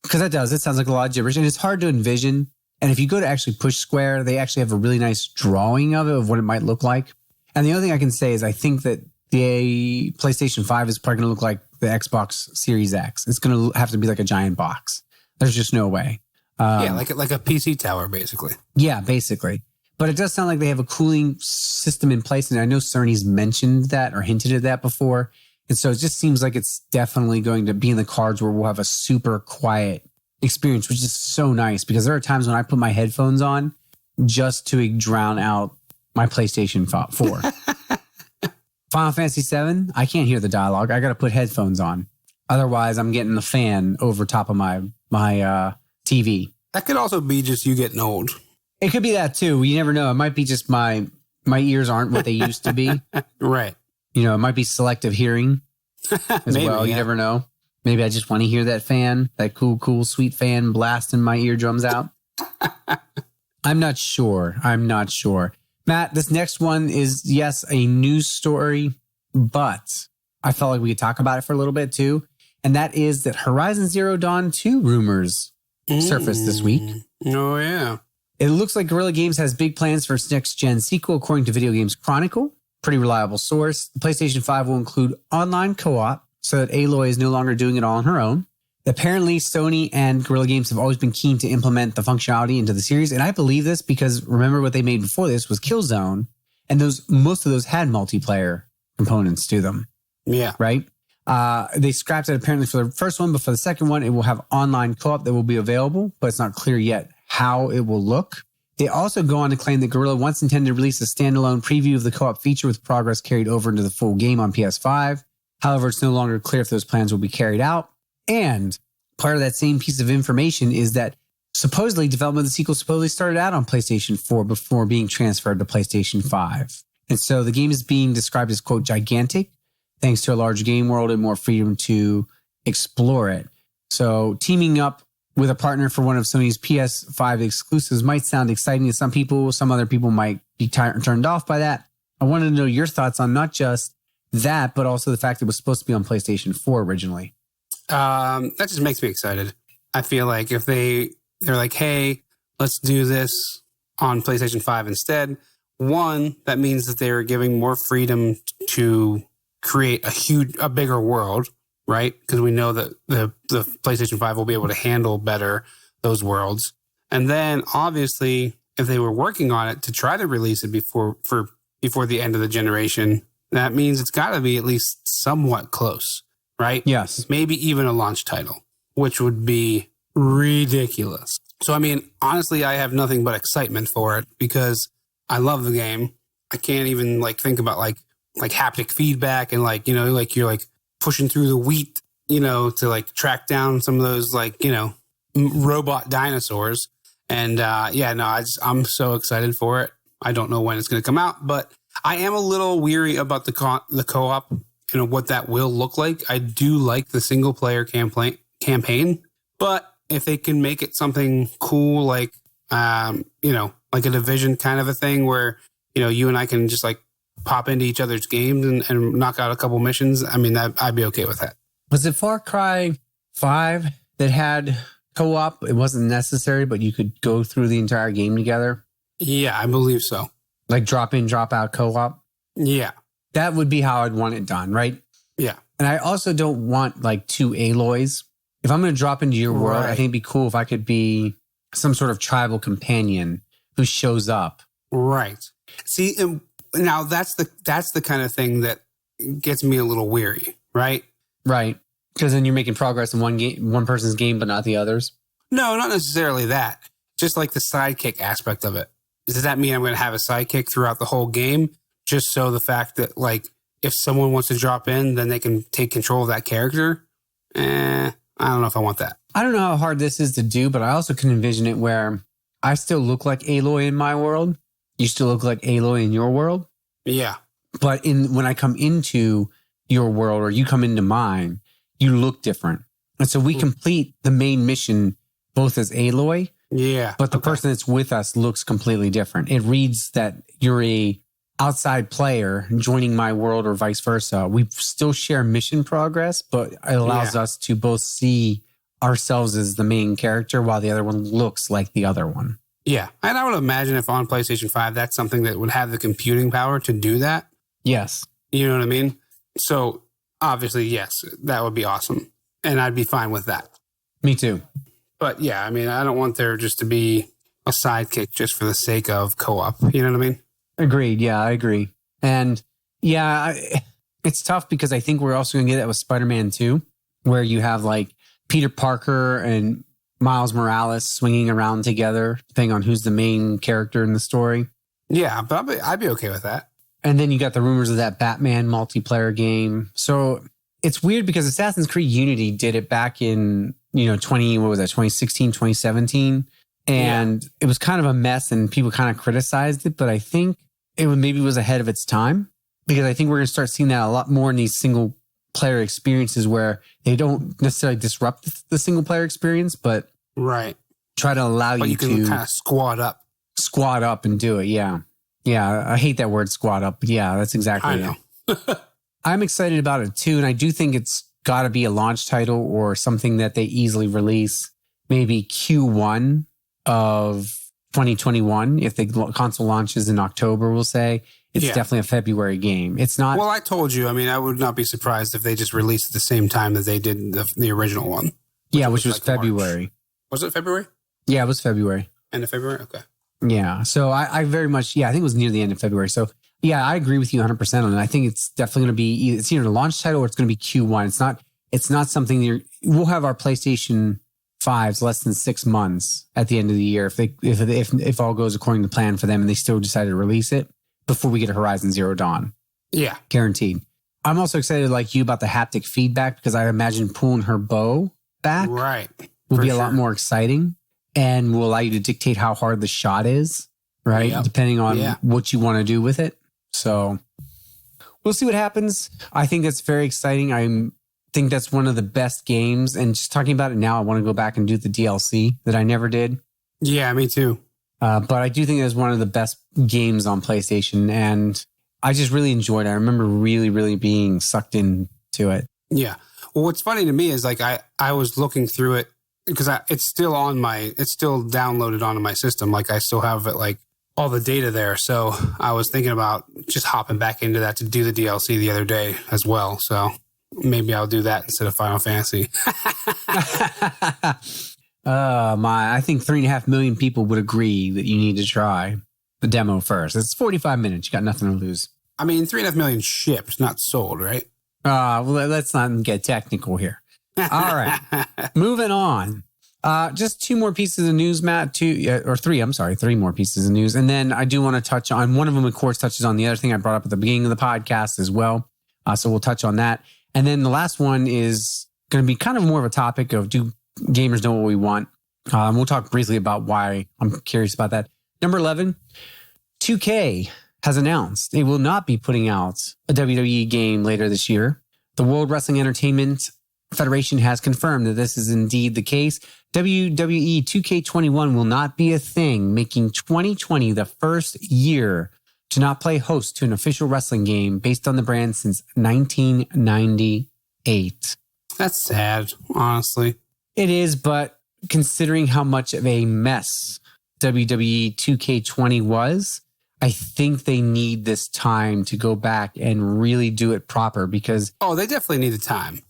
because it sounds like a lot of gibberish, and it's hard to envision. And if you go to actually Push Square, they actually have a really nice drawing of it, of what it might look like. And the other thing I can say is I think that the PlayStation 5 is probably going to look like the Xbox Series X. It's going to have to be like a giant box. There's just no way.
Like a PC tower, basically.
Yeah, basically. But it does sound like they have a cooling system in place. And I know Sony's mentioned that or hinted at that before. And so it just seems like it's definitely going to be in the cards where we'll have a super quiet experience, which is so nice because there are times when I put my headphones on just to drown out my PlayStation 4. Final Fantasy VII, I can't hear the dialogue. I got to put headphones on. Otherwise, I'm getting the fan over top of my TV.
That could also be just you getting old.
It could be that too. You never know. It might be just my ears aren't what they used to be.
Right.
You know, it might be selective hearing as
Maybe,
well. You never know. Maybe I just want to hear that fan, that cool, sweet fan blasting my eardrums out. I'm not sure. Matt, this next one is, yes, a news story, but I felt like we could talk about it for a little bit too. And that is that Horizon Zero Dawn 2 rumors surfaced this week.
Oh, yeah.
It looks like Guerrilla Games has big plans for its next-gen sequel, according to Video Games Chronicle. Pretty reliable source. The PlayStation 5 will include online co-op so that Aloy is no longer doing it all on her own. Apparently, Sony and Guerrilla Games have always been keen to implement the functionality into the series. And I believe this because remember what they made before this was Killzone. And most of those had multiplayer components to them.
Yeah.
Right? They scrapped it apparently for the first one, but for the second one, it will have online co-op that will be available, but it's not clear yet how it will look. They also go on to claim that Guerrilla once intended to release a standalone preview of the co-op feature with progress carried over into the full game on PS5. However, it's no longer clear if those plans will be carried out. And part of that same piece of information is that supposedly development of the sequel supposedly started out on PlayStation 4 before being transferred to PlayStation 5. And so the game is being described as, quote, gigantic, thanks to a large game world and more freedom to explore it. So teaming up with a partner for one of Sony's PS5 exclusives might sound exciting to some people. Some other people might be turned off by that. I wanted to know your thoughts on not just that, but also the fact it was supposed to be on PlayStation 4 originally.
That just makes me excited. I feel like if they're like, hey, let's do this on PlayStation 5 instead, one, that means that they're giving more freedom to create a bigger world, right? Because we know that the PlayStation 5 will be able to handle better those worlds. And then obviously, if they were working on it to try to release it before the end of the generation, that means it's got to be at least somewhat close, right?
Yes.
Maybe even a launch title, which would be ridiculous. So, I mean, honestly, I have nothing but excitement for it because I love the game. I can't even think about like haptic feedback and you're pushing through the wheat, to track down some of those robot dinosaurs. And I'm so excited for it. I don't know when it's going to come out, but I am a little weary about the co-op, what that will look like. I do like the single player campaign, but if they can make it something cool, like a Division kind of a thing where, you and I can just pop into each other's games and knock out a couple missions. I mean, I'd be okay with that. Was
it Far Cry 5 that had co-op? It wasn't necessary, but you could go through the entire game together?
Yeah, I believe so.
Like drop in, drop out co-op?
Yeah.
That would be how I'd want it done, right?
Yeah.
And I also don't want two Aloys. If I'm going to drop into your world, I think it'd be cool if I could be some sort of tribal companion who shows up.
Right. See, now that's the kind of thing that gets me a little weary, right?
Right. Because then you're making progress in one person's game, but not the others.
No, not necessarily that. Just like the sidekick aspect of it. Does that mean I'm going to have a sidekick throughout the whole game? Just so the fact that if someone wants to drop in, then they can take control of that character? I don't know if I want that.
I don't know how hard this is to do, but I also can envision it where I still look like Aloy in my world. You still look like Aloy in your world.
Yeah.
But when I come into your world or you come into mine, you look different. And so we complete the main mission both as Aloy.
Yeah.
But the person that's with us looks completely different. It reads that you're a outside player joining my world or vice versa. We still share mission progress, but it allows us to both see ourselves as the main character while the other one looks like the other one.
Yeah. And I would imagine if on PlayStation 5, that's something that would have the computing power to do that.
Yes.
You know what I mean? So obviously, yes, that would be awesome. And I'd be fine with that.
Me too.
But yeah, I mean, I don't want there just to be a sidekick just for the sake of co-op. You know what I mean?
Agreed. Yeah, I agree. And yeah, it's tough because I think we're also going to get that with Spider-Man 2, where you have Peter Parker and Miles Morales swinging around together, depending on who's the main character in the story.
Yeah, but I'd be okay with that.
And then you got the rumors of that Batman multiplayer game. So it's weird because Assassin's Creed Unity did it back in, 2016, 2017. And it was kind of a mess and people kind of criticized it. But I think maybe was ahead of its time because I think we're going to start seeing that a lot more in these single player experiences where they don't necessarily disrupt the single player experience, but try to allow you to
kind of squad
up and do it. Yeah. Yeah. I hate that word squad up, but yeah, that's exactly
I know.
it. I'm excited about it too. And I do think it's got to be a launch title or something that they easily release maybe Q1 of 2021. If the console launches in October, we'll say it's definitely a February game. It's not.
Well, I told you, I mean, I would not be surprised if they just released at the same time that they did the original one.
Which was February.
March. Was it February?
Yeah, it was February.
End of February? Okay.
Yeah. So I very much, I think it was near the end of February. So Yeah, I agree with you 100% on it. I think it's definitely going to be it's either a launch title or it's going to be Q1. It's not something we'll have our PlayStation 5s less than 6 months at the end of the year if all goes according to plan for them and they still decide to release it before we get a Horizon Zero Dawn.
Yeah,
guaranteed. I'm also excited like you about the haptic feedback because I imagine pulling her bow back will be a lot more exciting and will allow you to dictate how hard the shot is, right? Yep. Depending on what you want to do with it. So we'll see what happens. I think that's very exciting. I think that's one of the best games. And just talking about it now, I want to go back and do the DLC that I never did.
Yeah, me too.
But I do think it's one of the best games on PlayStation. And I just really enjoyed it. I remember really, really being sucked into it.
Yeah. Well, what's funny to me is like I was looking through it because it's still downloaded onto my system. Like I still have it like all the data there. So I was thinking about just hopping back into that to do the DLC the other day as well. So maybe I'll do that instead of Final Fantasy.
I think 3.5 million people would agree that you need to try the demo first. It's 45 minutes. You got nothing to lose.
I mean, 3.5 million shipped, not sold, right?
Well, let's not get technical here. All right. Moving on. Just 2 more pieces of news, Matt. 3 more pieces of news. And then I do want to touch on one of them, of course, touches on the other thing I brought up at the beginning of the podcast as well. So we'll touch on that. And then the last one is going to be kind of more of a topic of do gamers know what we want? We'll talk briefly about why I'm curious about that. Number 11, 2K has announced it will not be putting out a WWE game later this year. The World Wrestling Entertainment Federation has confirmed that this is indeed the case. WWE 2K21 will not be a thing, making 2020 the first year to not play host to an official wrestling game based on the brand since 1998.
That's sad, honestly.
It is, but considering how much of a mess WWE 2K20 was, I think they need this time to go back and really do it proper because...
Oh, they definitely need the time.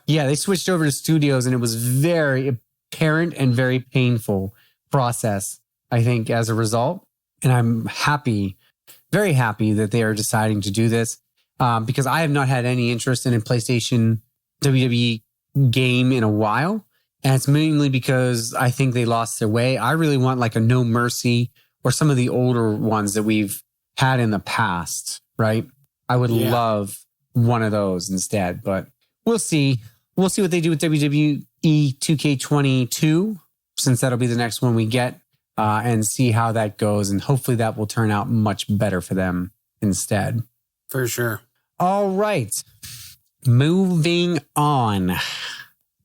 Yeah, they switched over to studios and it was very apparent and very painful process, I think, as a result. And I'm happy, very happy that they are deciding to do this because I have not had any interest in a PlayStation WWE game in a while. And it's mainly because I think they lost their way. I really want like a No Mercy or some of the older ones that we've had in the past, right? I would love one of those instead, but we'll see. We'll see what they do with WWE 2K22, since that'll be the next one we get, and see how that goes. And hopefully that will turn out much better for them instead.
For sure.
All right. Moving on.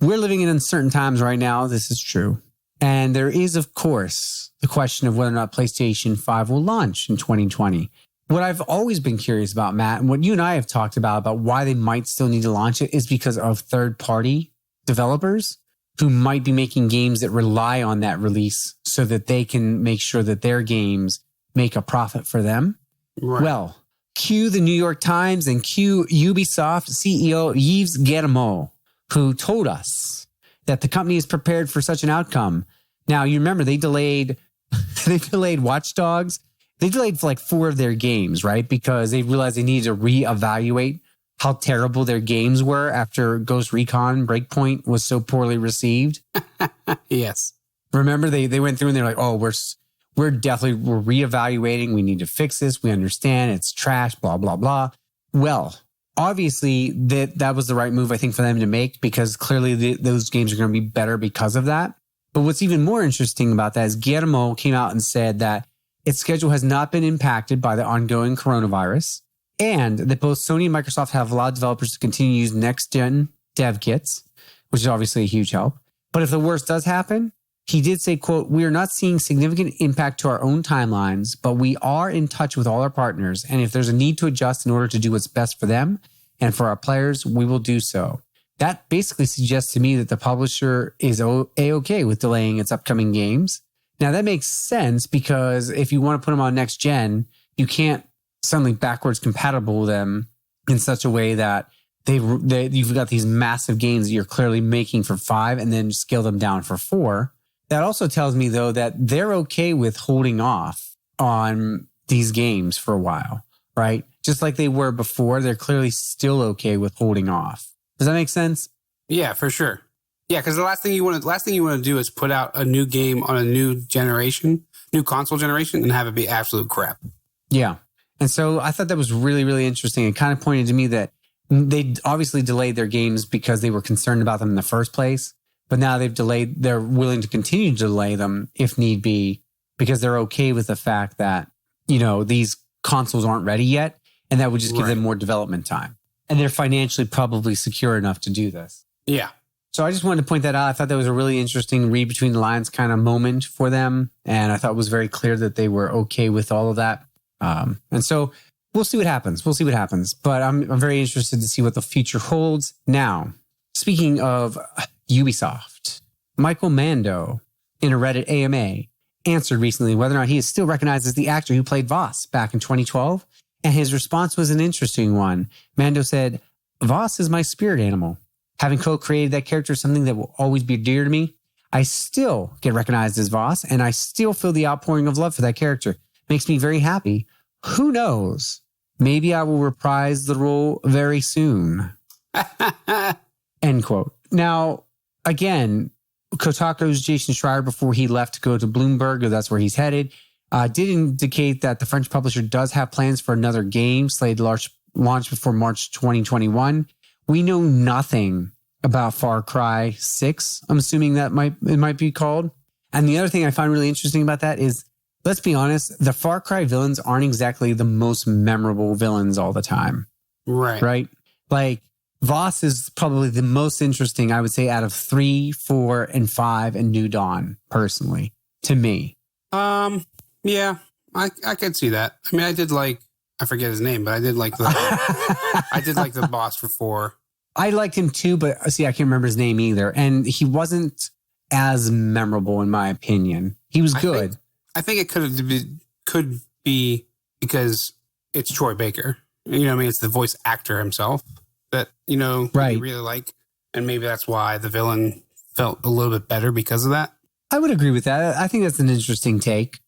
We're living in uncertain times right now. This is true. And there is, of course, the question of whether or not PlayStation 5 will launch in 2020. What I've always been curious about, Matt, and what you and I have talked about why they might still need to launch it is because of third-party developers who might be making games that rely on that release so that they can make sure that their games make a profit for them. Right. Well, cue the New York Times and cue Ubisoft CEO Yves Guillemot, who told us that the company is prepared for such an outcome. Now, you remember they delayed Watch Dogs. They delayed for like 4 of their games, right? Because they realized they needed to reevaluate how terrible their games were after Ghost Recon Breakpoint was so poorly received.
Yes.
Remember they went through and they're like, oh, we're reevaluating. We need to fix this. We understand it's trash, blah, blah, blah. Well, obviously that was the right move, I think, for them to make because clearly those games are going to be better because of that. But what's even more interesting about that is Guillermo came out and said that its schedule has not been impacted by the ongoing coronavirus and that both Sony and Microsoft have allowed developers to continue to use next-gen dev kits, which is obviously a huge help. But if the worst does happen, he did say, quote, we are not seeing significant impact to our own timelines, but we are in touch with all our partners. And if there's a need to adjust in order to do what's best for them and for our players, we will do so. That basically suggests to me that the publisher is A-okay with delaying its upcoming games. Now, that makes sense because if you want to put them on next gen, you can't suddenly backwards compatible them in such a way that you've got these massive games that you're clearly making for 5 and then scale them down for 4. That also tells me, though, that they're okay with holding off on these games for a while. right? Just like they were before, they're clearly still okay with holding off. Does that make sense?
Yeah, for sure. Yeah, because the last thing you want to do is put out a new game on a new console generation, and have it be absolute crap.
Yeah. And so I thought that was really, really interesting. It kind of pointed to me that they obviously delayed their games because they were concerned about them in the first place. But now they're willing to continue to delay them if need be, because they're okay with the fact that, these consoles aren't ready yet. And that would just give them more development time. And they're financially probably secure enough to do this.
Yeah.
So I just wanted to point that out. I thought that was a really interesting read between the lines kind of moment for them. And I thought it was very clear that they were okay with all of that. And so we'll see what happens. But I'm very interested to see what the future holds. Now, speaking of Ubisoft, Michael Mando in a Reddit AMA answered recently whether or not he is still recognized as the actor who played Voss back in 2012. And his response was an interesting one. Mando said, "Voss is my spirit animal. Having co-created that character is something that will always be dear to me. I still get recognized as Voss, and I still feel the outpouring of love for that character. Makes me very happy. Who knows? Maybe I will reprise the role very soon." End quote. Now, again, Kotaku's Jason Schreier, before he left to go to Bloomberg, or that's where he's headed, did indicate that the French publisher does have plans for another game slated to launch before March 2021. We know nothing about Far Cry 6. I'm assuming it might be called. And the other thing I find really interesting about that is, let's be honest, the Far Cry villains aren't exactly the most memorable villains all the time. Right? Like, Voss is probably the most interesting, I would say, out of 3, 4, and 5 and New Dawn, personally, to me.
Yeah, I could see that. I mean, I forget his name, but I did like the boss for 4.
I liked him too, but see, I can't remember his name either. And he wasn't as memorable, in my opinion. He was good.
I think it could be because it's Troy Baker. It's the voice actor himself that, you really like. And maybe that's why the villain felt a little bit better because of that.
I would agree with that. I think that's an interesting take.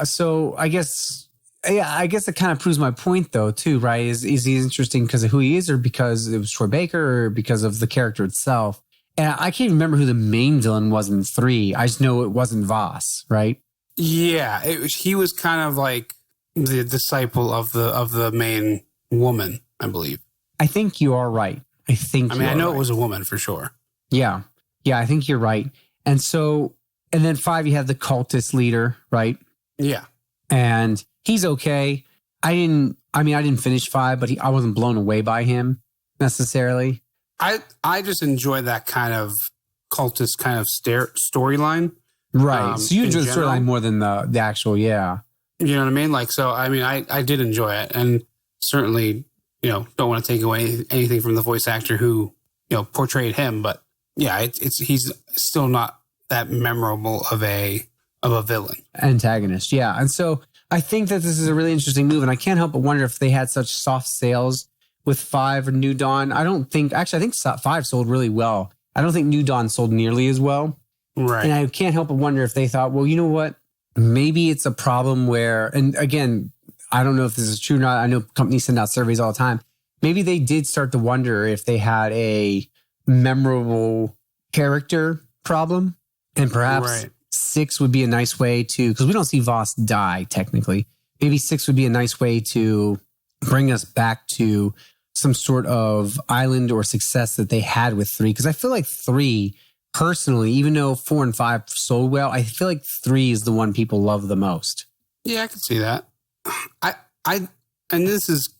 So I guess it kind of proves my point, though, too, right? Is he interesting because of who he is, or because it was Troy Baker, or because of the character itself? And I can't remember who the main villain was in 3. I just know it wasn't Voss, right?
Yeah, he was kind of like the disciple of the main woman, I believe. I think
you are right. I
know it was a woman for sure.
Yeah, I think you're right. And then 5, you have the cultist leader, right?
Yeah.
And he's okay. I didn't finish 5, but I wasn't blown away by him necessarily.
I just enjoy that kind of cultist kind of storyline.
Right. So you enjoy the storyline more than the actual, yeah.
You know what I mean? I did enjoy it, and certainly, don't want to take away anything from the voice actor who, portrayed him, but yeah, he's still not that memorable of a villain. Antagonist,
yeah. And so I think that this is a really interesting move, and I can't help but wonder if they had such soft sales with 5 or New Dawn. I think 5 sold really well. I don't think New Dawn sold nearly as well.
Right.
And I can't help but wonder if they thought, well, you know what? Maybe it's a problem where, and again, I don't know if this is true or not. I know companies send out surveys all the time. Maybe they did start to wonder if they had a memorable character problem, and perhaps 6 would be a nice way to, because we don't see Voss die technically. Maybe 6 would be a nice way to bring us back to some sort of island or success that they had with 3. Because I feel like 3, personally, even though 4 and 5 sold well, I feel like 3 is the one people love the most.
Yeah, I can see that. And this is,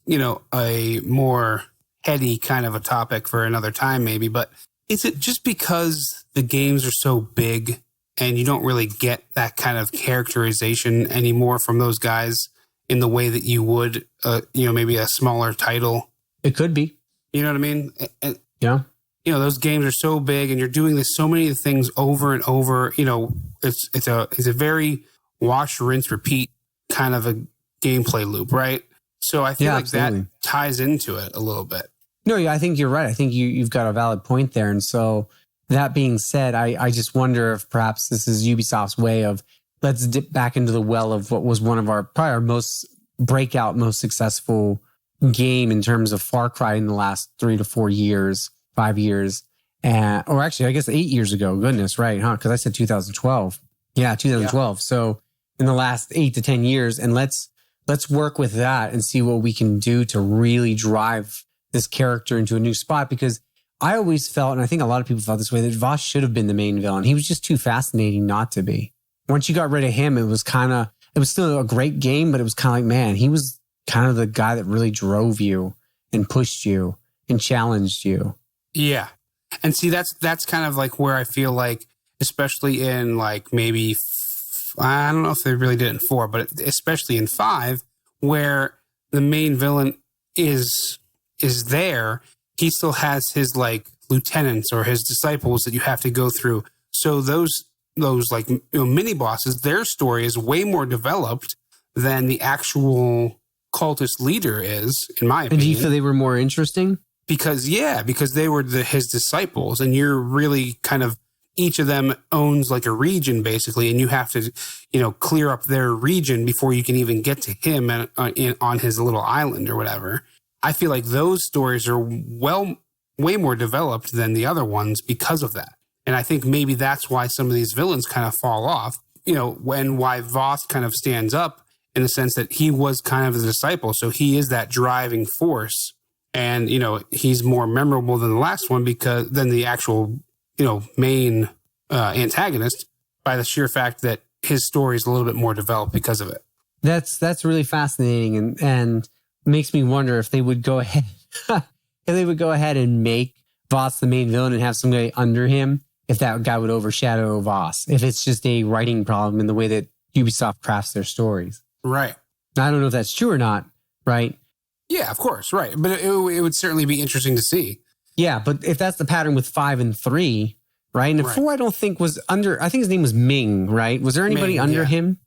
a more heady kind of a topic for another time maybe, but is it just because the games are so big and you don't really get that kind of characterization anymore from those guys in the way that you would, maybe a smaller title?
It could be.
You know what I mean? And,
yeah.
Those games are so big and you're doing so many things over and over. It's a very wash, rinse, repeat kind of a gameplay loop, right? So I feel like that ties into it a little bit.
No, yeah, I think you're right. I think you've got a valid point there. And so that being said, I just wonder if perhaps this is Ubisoft's way of, let's dip back into the well of what was one of our most breakout, most successful game in terms of Far Cry in the last 3 to 4 years, 5 years. Or actually, I guess 8 years ago. Goodness, right, huh? Because I said 2012. Yeah, 2012. Yeah. So in the last 8 to 10 years, and let's work with that and see what we can do to really drive this character into a new spot. Because I always felt, and I think a lot of people felt this way, that Voss should have been the main villain. He was just too fascinating not to be. Once you got rid of him, it was still a great game, but it was kind of like, man, he was kind of the guy that really drove you and pushed you and challenged you.
Yeah. And see, that's kind of like where I feel like, especially in like maybe, I don't know if they really did it in 4, but especially in 5, where the main villain is there, he still has his like lieutenants or his disciples that you have to go through. So those like mini bosses, their story is way more developed than the actual cultist leader is, in my opinion.
And do you feel they were more interesting?
Because they were his disciples, and you're really kind of, each of them owns like a region basically, and you have to, clear up their region before you can even get to him on his little island or whatever. I feel like those stories are way more developed than the other ones because of that. And I think maybe that's why some of these villains kind of fall off, why Voss kind of stands up in the sense that he was kind of the disciple. So he is that driving force. And, he's more memorable than the last one than the actual, main antagonist, by the sheer fact that his story is a little bit more developed because of it.
That's really fascinating and makes me wonder if they would go ahead and make Voss the main villain and have some guy under him, if that guy would overshadow Voss, if it's just a writing problem in the way that Ubisoft crafts their stories.
Right.
Now, I don't know if that's true or not, right?
Yeah, of course, right. But it would certainly be interesting to see.
Yeah, but if that's the pattern with 5 and 3, right? And 4, I don't think was under, I think his name was Ming, right? Was there anybody under him?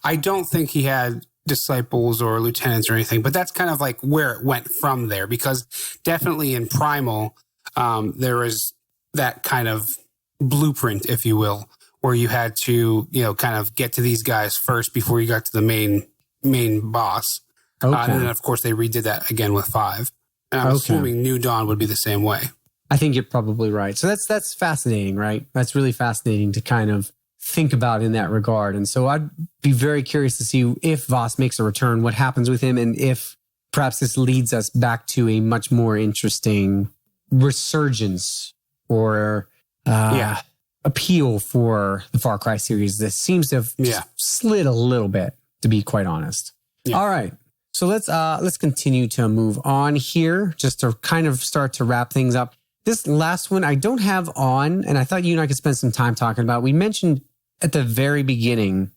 I don't think he had disciples or lieutenants or anything, but that's kind of like where it went from there, because definitely in Primal, there was that kind of blueprint, if you will, where you had to, kind of get to these guys first before you got to the main boss. Okay. And then, of course, they redid that again with 5. And I'm assuming New Dawn would be the same way.
I think you're probably right. So that's fascinating, right? That's really fascinating to kind of think about in that regard. And so I'd be very curious to see if Voss makes a return, what happens with him, and if perhaps this leads us back to a much more interesting resurgence or appeal for the Far Cry series that seems to have slid a little bit, to be quite honest. Yeah. All right. So let's continue to move on here, just to kind of start to wrap things up. This last one I don't have on, and I thought you and I could spend some time talking about. We mentioned at the very beginning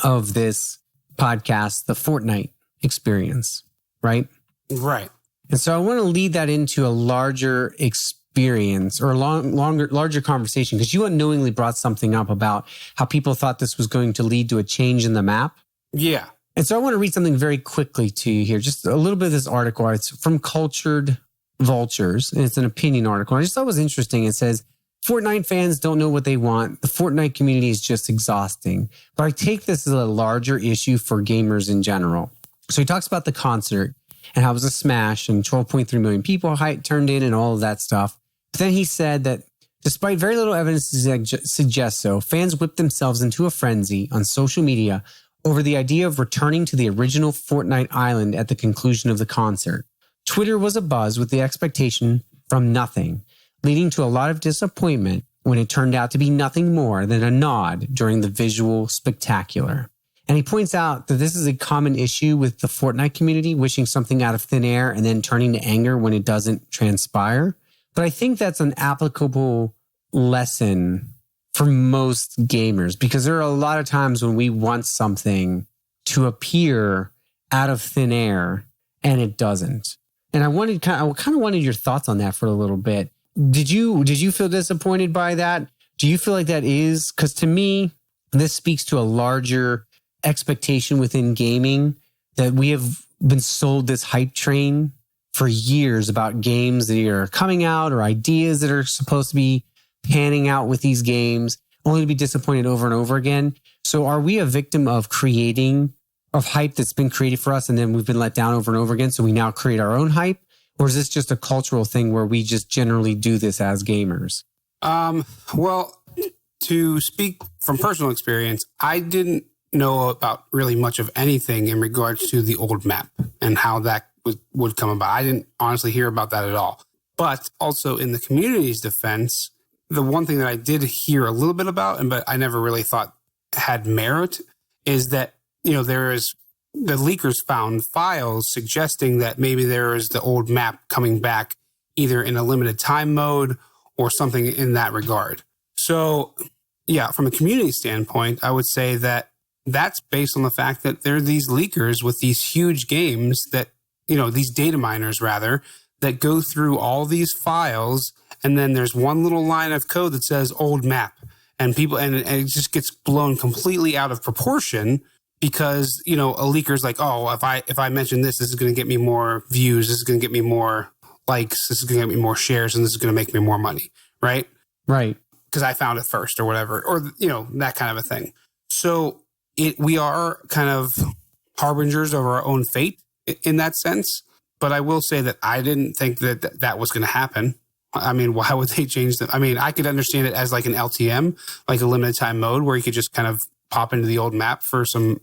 of this podcast the Fortnite experience, right?
Right.
And so I want to lead that into a larger experience or a larger conversation, because you unknowingly brought something up about how people thought this was going to lead to a change in the map.
Yeah.
And so I want to read something very quickly to you here. Just a little bit of this article. It's from Cultured Vultures, and it's an opinion article. I just thought it was interesting. It says, Fortnite fans don't know what they want. The Fortnite community is just exhausting. But I take this as a larger issue for gamers in general. So he talks about the concert and how it was a smash and 12.3 million people turned in and all of that stuff. But then he said that despite very little evidence to suggest so, fans whipped themselves into a frenzy on social media over the idea of returning to the original Fortnite island at the conclusion of the concert. Twitter was abuzz with the expectation from nothing, leading to a lot of disappointment when it turned out to be nothing more than a nod during the visual spectacular. And he points out that this is a common issue with the Fortnite community, wishing something out of thin air and then turning to anger when it doesn't transpire. But I think that's an applicable lesson for most gamers, because there are a lot of times when we want something to appear out of thin air and it doesn't. And I kind of wanted your thoughts on that for a little bit. Did you feel disappointed by that? Do you feel like that is, because to me, this speaks to a larger expectation within gaming, that we have been sold this hype train for years about games that are coming out or ideas that are supposed to be panning out with these games, only to be disappointed over and over again. So are we a victim of creating hype that's been created for us and then we've been let down over and over again, so we now create our own hype? Or is this just a cultural thing where we just generally do this as gamers?
Well, to speak from personal experience, I didn't know about really much of anything in regards to the old map and how that would come about. I didn't honestly hear about that at all. But also in the community's defense, the one thing that I did hear a little bit about, but I never really thought had merit, is that, there is the leakers found files suggesting that maybe there is the old map coming back either in a limited time mode or something in that regard. So, yeah, from a community standpoint, I would say that that's based on the fact that there are these leakers with these huge games that, these data miners rather, that go through all these files, and then there's one little line of code that says old map, and people, and it just gets blown completely out of proportion because, a leaker's like, oh, if I mention this is going to get me more views, this is going to get me more likes, this is going to get me more shares, and this is going to make me more money, right?
Right.
Because I found it first or whatever, or, that kind of a thing. So we are kind of harbingers of our own fate in that sense. But I will say that I didn't think that was going to happen. I mean, why would they change that? I mean, I could understand it as like an LTM, like a limited time mode where you could just kind of pop into the old map for some,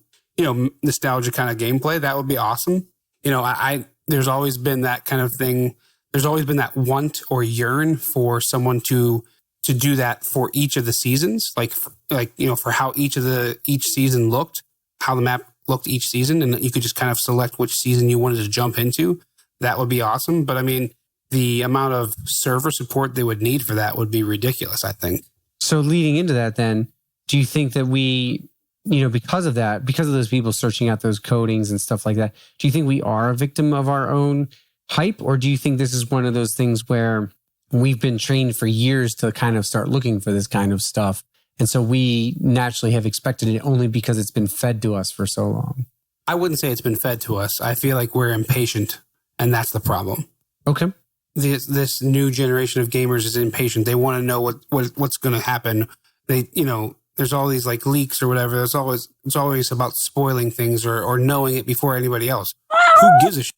nostalgia kind of gameplay. That would be awesome. There's always been that kind of thing. There's always been that want or yearn for someone to do that for each of the seasons, for how each season looked, how the map looked each season, and you could just kind of select which season you wanted to jump into. That would be awesome. But I mean, the amount of server support they would need for that would be ridiculous, I think.
So leading into that then, do you think that we, because of those people searching out those codings and stuff like that, do you think we are a victim of our own hype? Or do you think this is one of those things where we've been trained for years to kind of start looking for this kind of stuff, and so we naturally have expected it only because it's been fed to us for so long?
I wouldn't say it's been fed to us. I feel like we're impatient, and that's the problem.
Okay.
This new generation of gamers is impatient. They want to know what's going to happen. They, there's all these like leaks or whatever. It's always about spoiling things or knowing it before anybody else. Who gives a shit?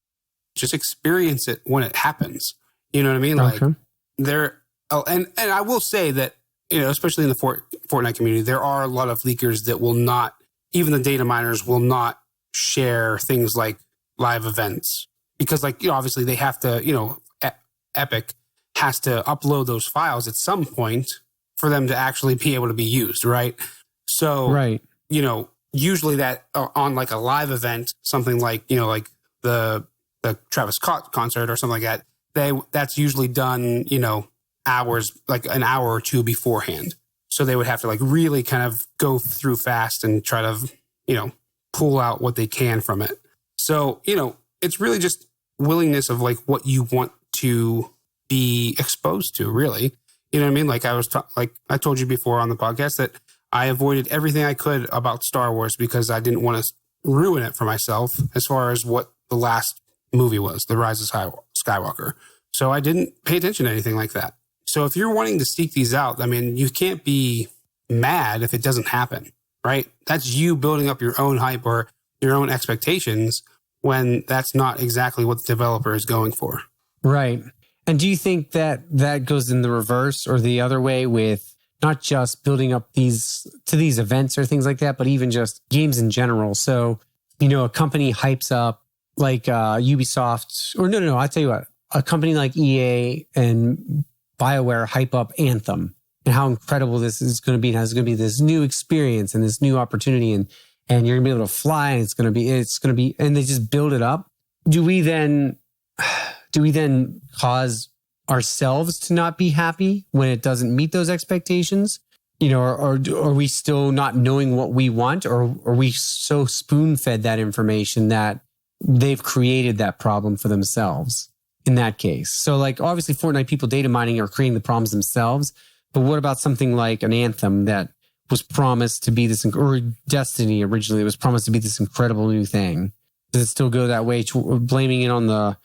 Just experience it when it happens. You know what I mean? Like and I will say that, especially in the Fortnite community, there are a lot of leakers that will not, even the data miners will not share things like live events because obviously they have to, Epic has to upload those files at some point for them to actually be able to be used. Right. So, right. Usually that on like a live event, something like, like the Travis Scott concert or something like that, that's usually done, hours, like an hour or two beforehand. So they would have to like really kind of go through fast and try to, pull out what they can from it. So, it's really just willingness of like what you want to be exposed to, really. You know what I mean? Like I told you before on the podcast that I avoided everything I could about Star Wars because I didn't want to ruin it for myself as far as what the last movie was, The Rise of Skywalker. So I didn't pay attention to anything like that. So if you're wanting to seek these out, I mean, you can't be mad if it doesn't happen, right? That's you building up your own hype or your own expectations when that's not exactly what the developer is going for.
Right. And do you think that goes in the reverse or the other way with not just building up these events or things like that, but even just games in general? So, a company hypes up like Ubisoft, or no, I'll tell you what, a company like EA and BioWare hype up Anthem and how incredible this is going to be. And how it's going to be this new experience and this new opportunity, and you're going to be able to fly, and it's going to be, and they just build it up. Do we then cause ourselves to not be happy when it doesn't meet those expectations? Or are we still not knowing what we want, or are we so spoon-fed that information that they've created that problem for themselves in that case? So like obviously Fortnite people data mining are creating the problems themselves, but what about something like an Anthem that was promised to be this, or Destiny originally was promised to be this incredible new thing? Does it still go that way, blaming it on the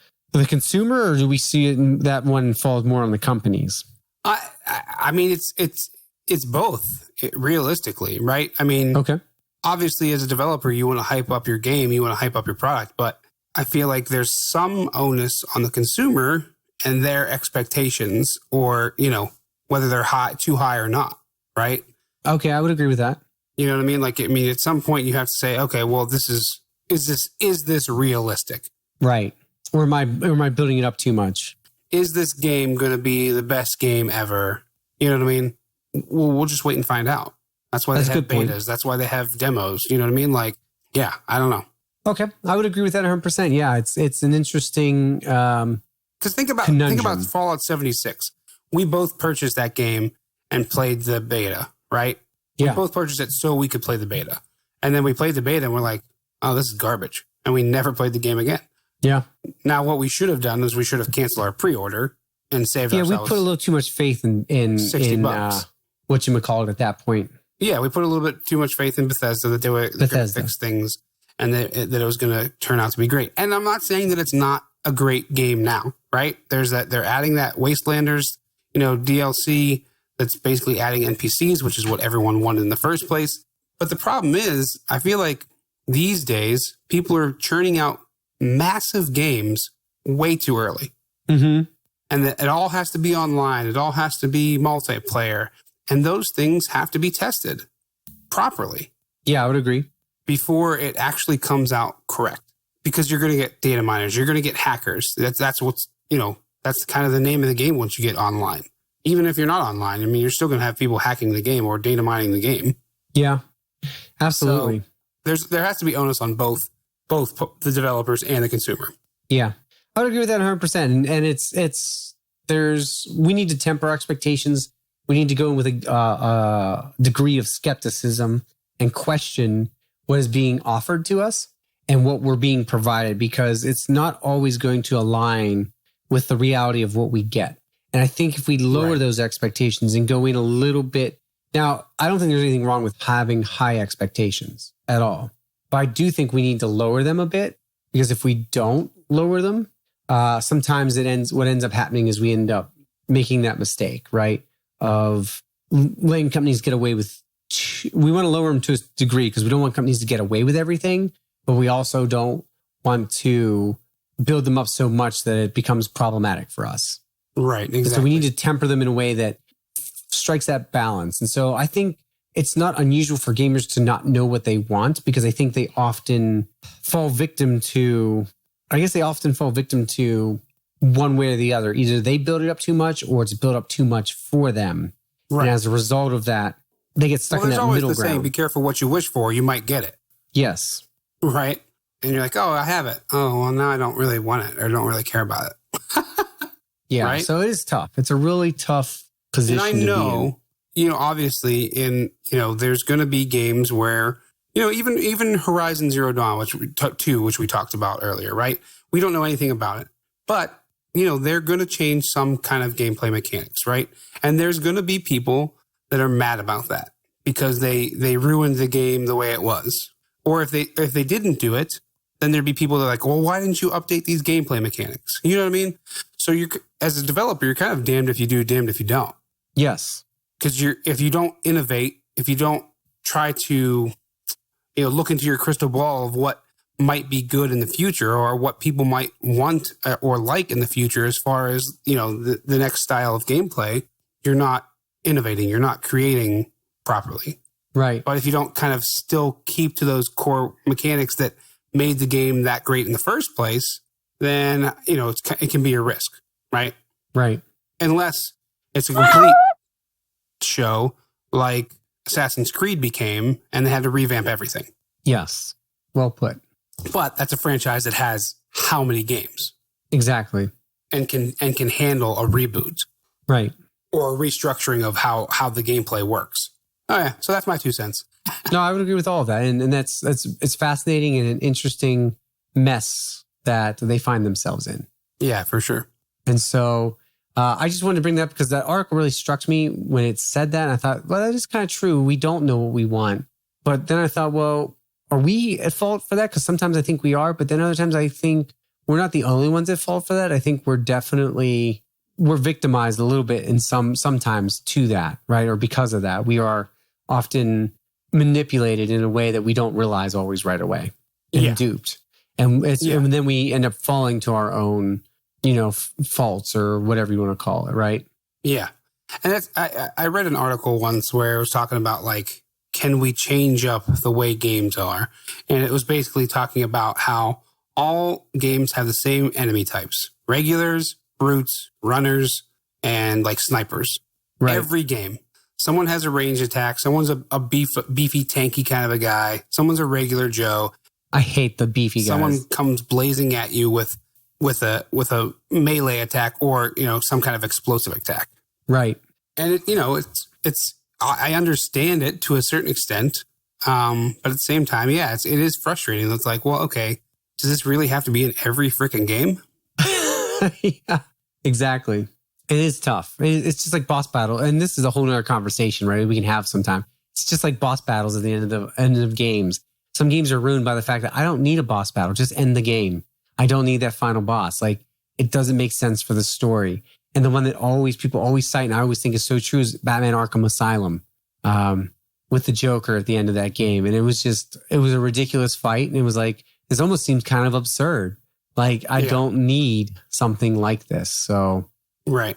consumer, or do we see it that one falls more on the companies?
I mean, it's both, realistically, right? I mean,
okay.
obviously as a developer, you want to hype up your game, you want to hype up your product, but I feel like there's some onus on the consumer and their expectations, or, whether they're too high or not, right?
Okay, I would agree with that.
You know what I mean? Like, at some point you have to say, okay, well, is this realistic?
Right. Or am I building it up too much?
Is this game going to be the best game ever? You know what I mean? We'll just wait and find out. That's why they have betas. That's why they have demos. You know what I mean? Like, yeah, I don't know.
Okay, I would agree with that 100%. Yeah, it's an interesting
because think about Fallout 76. We both purchased that game and played the beta, right?
Yeah.
We both purchased it so we could play the beta. And then we played the beta and we're like, oh, this is garbage. And we never played the game again.
Yeah.
Now, what we should have done is we should have canceled our pre-order and saved ourselves.
Yeah, we put a little too much faith in
$60.
Whatchamacallit at that point.
Yeah, we put a little bit too much faith in Bethesda that they were going to fix things and that it was going to turn out to be great. And I'm not saying that it's not a great game now, right? They're adding that Wastelanders, DLC that's basically adding NPCs, which is what everyone wanted in the first place. But the problem is, I feel like these days people are churning out massive games way too early.
Mm-hmm.
And that it all has to be online. It all has to be multiplayer. And those things have to be tested properly.
Yeah, I would agree.
Before it actually comes out correct. Because you're going to get data miners. You're going to get hackers. That's what's, that's kind of the name of the game once you get online. Even if you're not online, I mean, you're still going to have people hacking the game or data mining the game.
Yeah, absolutely.
So there has to be onus on both the developers and the consumer.
Yeah, I would agree with that 100%. And we need to temper expectations. We need to go in with a degree of skepticism and question what is being offered to us and what we're being provided, because it's not always going to align with the reality of what we get. And I think if we lower those expectations and go in a little bit, now, I don't think there's anything wrong with having high expectations at all, but I do think we need to lower them a bit, because if we don't lower them, sometimes what ends up happening is we end up making that mistake, right? Of letting companies get away with, we want to lower them to a degree because we don't want companies to get away with everything, but we also don't want to build them up so much that it becomes problematic for us.
Right, exactly.
So we need to temper them in a way that strikes that balance. And so I think it's not unusual for gamers to not know what they want, because I think they often fall victim to one way or the other. Either they build it up too much or it's built up too much for them. Right. And as a result of that, they get stuck in that middle ground. There's always the saying,
be careful what you wish for, you might get it.
Yes.
Right? And you're like, oh, I have it. Oh, well, now I don't really want it or don't really care about it.
Yeah,
right?
So it is tough. It's a really tough position.
And I know, obviously there's going to be games where, even Horizon Zero Dawn, which we talked about earlier, right? We don't know anything about it, but they're going to change some kind of gameplay mechanics, right? And there's going to be people that are mad about that because they ruined the game the way it was. Or if they didn't do it, then there'd be people that are like, well, why didn't you update these gameplay mechanics? You know what I mean? So as a developer, you're kind of damned if you do, damned if you don't.
Yes.
Because if you don't innovate, if you don't try to, look into your crystal ball of what might be good in the future or what people might want or like in the future, as far as, the next style of gameplay, you're not innovating. You're not creating properly.
Right.
But if you don't kind of still keep to those core mechanics that made the game that great in the first place, then, it can be a risk, right?
Right.
Unless it's a complete show like Assassin's Creed became and they had to revamp everything.
Yes. Well put.
But that's a franchise that has how many games?
Exactly.
And can handle a reboot.
Right.
Or a restructuring of how the gameplay works. Oh yeah, so that's my 2 cents.
No, I would agree with all of that. And it's fascinating and an interesting mess that they find themselves in.
Yeah, for sure.
And so I just wanted to bring that up because that article really struck me when it said that. And I thought, well, that is kind of true. We don't know what we want. But then I thought, well, are we at fault for that? Because sometimes I think we are, but then other times I think we're not the only ones at fault for that. I think we're victimized a little bit in sometimes to that, right? Or because of that, we are often manipulated in a way that we don't realize always right away and duped. And and then we end up falling to our own, faults or whatever you want to call it. Right.
Yeah. And I read an article once where it was talking about like, can we change up the way games are? And it was basically talking about how all games have the same enemy types: regulars, brutes, runners, and like snipers. Right. Every game. Someone has a ranged attack. Someone's a beefy, tanky kind of a guy. Someone's a regular Joe.
I hate the beefy guys. Someone
comes blazing at you with a melee attack or, some kind of explosive attack.
Right.
And I understand it to a certain extent. But at the same time, it is frustrating. It's like, well, okay, does this really have to be in every freaking game?
Yeah, exactly. It is tough. It's just like boss battle. And this is a whole nother conversation, right? We can have sometime. It's just like boss battles at the end of games. Some games are ruined by the fact that I don't need a boss battle. Just end the game. I don't need that final boss. Like, it doesn't make sense for the story. And the one that people always cite, and I always think is so true, is Batman Arkham Asylum, with the Joker at the end of that game. And it was a ridiculous fight. And it was like, this almost seems kind of absurd. Like, I don't need something like this. So,
right.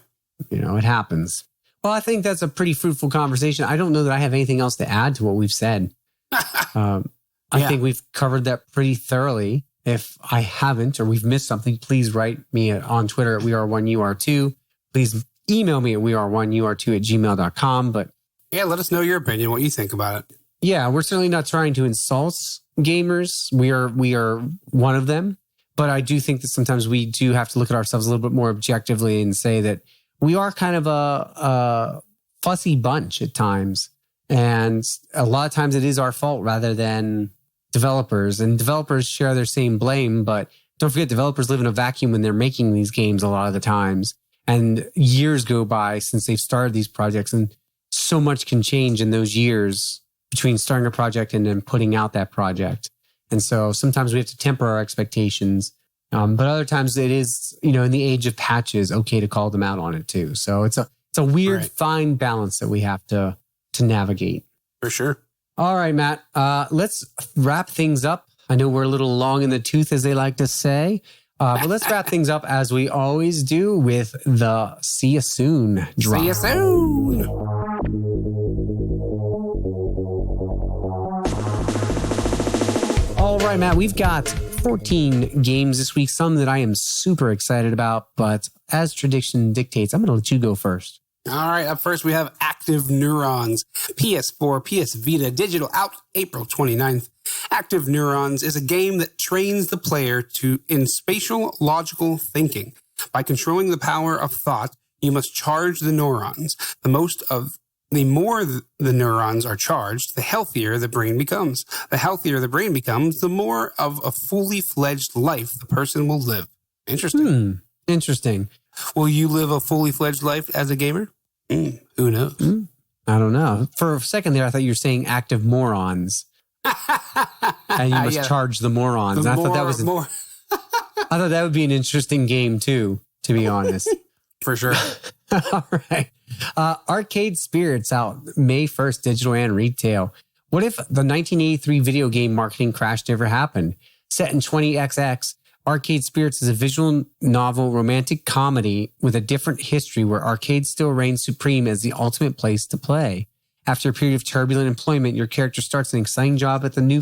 It happens. Well, I think that's a pretty fruitful conversation. I don't know that I have anything else to add to what we've said. I think we've covered that pretty thoroughly. If I haven't, or we've missed something, please write me on Twitter at weare1ur2. Please email me at weare1ur2@gmail.com. But
let us know your opinion, what you think about it.
Yeah, we're certainly not trying to insult gamers. We are one of them. But I do think that sometimes we do have to look at ourselves a little bit more objectively and say that we are kind of a fussy bunch at times. And a lot of times it is our fault rather than developers. And developers share their same blame. But don't forget, developers live in a vacuum when they're making these games a lot of the times. And years go by since they've started these projects. And so much can change in those years between starting a project and then putting out that project. And so sometimes we have to temper our expectations. But other times it is, in the age of patches, okay to call them out on it too. So it's a weird, fine balance that we have to navigate.
For sure.
All right, Matt, let's wrap things up. I know we're a little long in the tooth, as they like to say. But let's wrap things up as we always do with the See You Soon drop.
See you soon.
All right, Matt, we've got 14 games this week, some that I am super excited about, but as tradition dictates, I'm going to let you go first.
All right, up first we have Active Neurons, PS4, PS Vita, digital, out April 29th. Active Neurons is a game that trains the player in spatial logical thinking. By controlling the power of thought, you must charge the neurons. The more the neurons are charged, the healthier the brain becomes. The healthier the brain becomes, the more of a fully fledged life the person will live. Interesting.
Interesting.
Will you live a fully fledged life as a gamer? Who knows?
I don't know. For a second there, I thought you were saying active morons. And you must charge the morons. I thought that would be an interesting game too, to be honest.
For sure.
All right. Arcade Spirits out May 1st, digital and retail. What if the 1983 video game marketing crash never happened? Set in 20XX, Arcade Spirits is a visual novel romantic comedy with a different history where arcade still reigns supreme as the ultimate place to play. After a period of turbulent employment, your character starts an exciting job at the new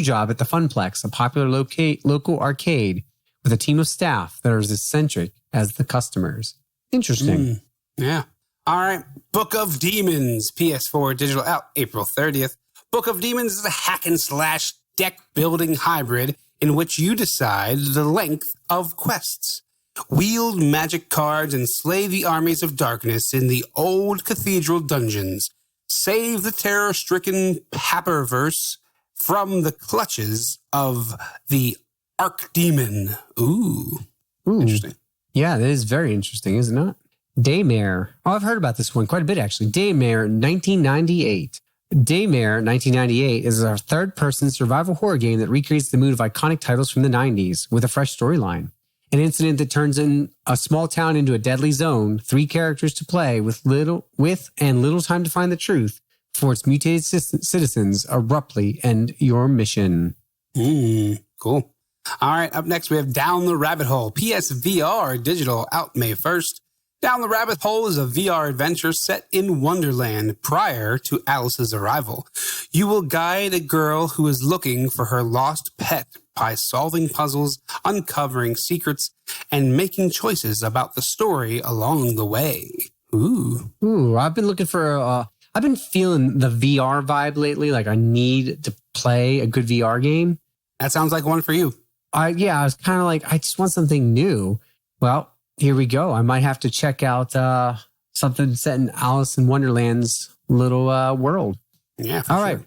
job at the Funplex, a popular local arcade with a team of staff that are as eccentric as the customers. Interesting.
Yeah. All right. Book of Demons, PS4 digital, out April 30th. Book of Demons is a hack and slash deck building hybrid in which you decide the length of quests. Wield magic cards and slay the armies of darkness in the old cathedral dungeons. Save the terror-stricken Papperverse from the clutches of the Archdemon. Ooh. Interesting.
Yeah, that is very interesting, is it not? Daymare. Oh, I've heard about this one quite a bit, actually. Daymare 1998. Daymare 1998 is a third-person survival horror game that recreates the mood of iconic titles from the 90s with a fresh storyline. An incident that turns in a small town into a deadly zone, 3 characters to play with little time to find the truth, for its mutated citizens abruptly end your mission.
Cool. All right, up next we have Down the Rabbit Hole, PSVR digital, out May 1st. Down the Rabbit Hole is a VR adventure set in Wonderland prior to Alice's arrival. You will guide a girl who is looking for her lost pet by solving puzzles, uncovering secrets, and making choices about the story along the way. Ooh,
I've been looking for I've been feeling the VR vibe lately. Like I need to play a good VR game.
That sounds like one for you.
I was kind of like, I just want something new. Well, here we go. I might have to check out something set in Alice in Wonderland's little world.
Yeah.
All right.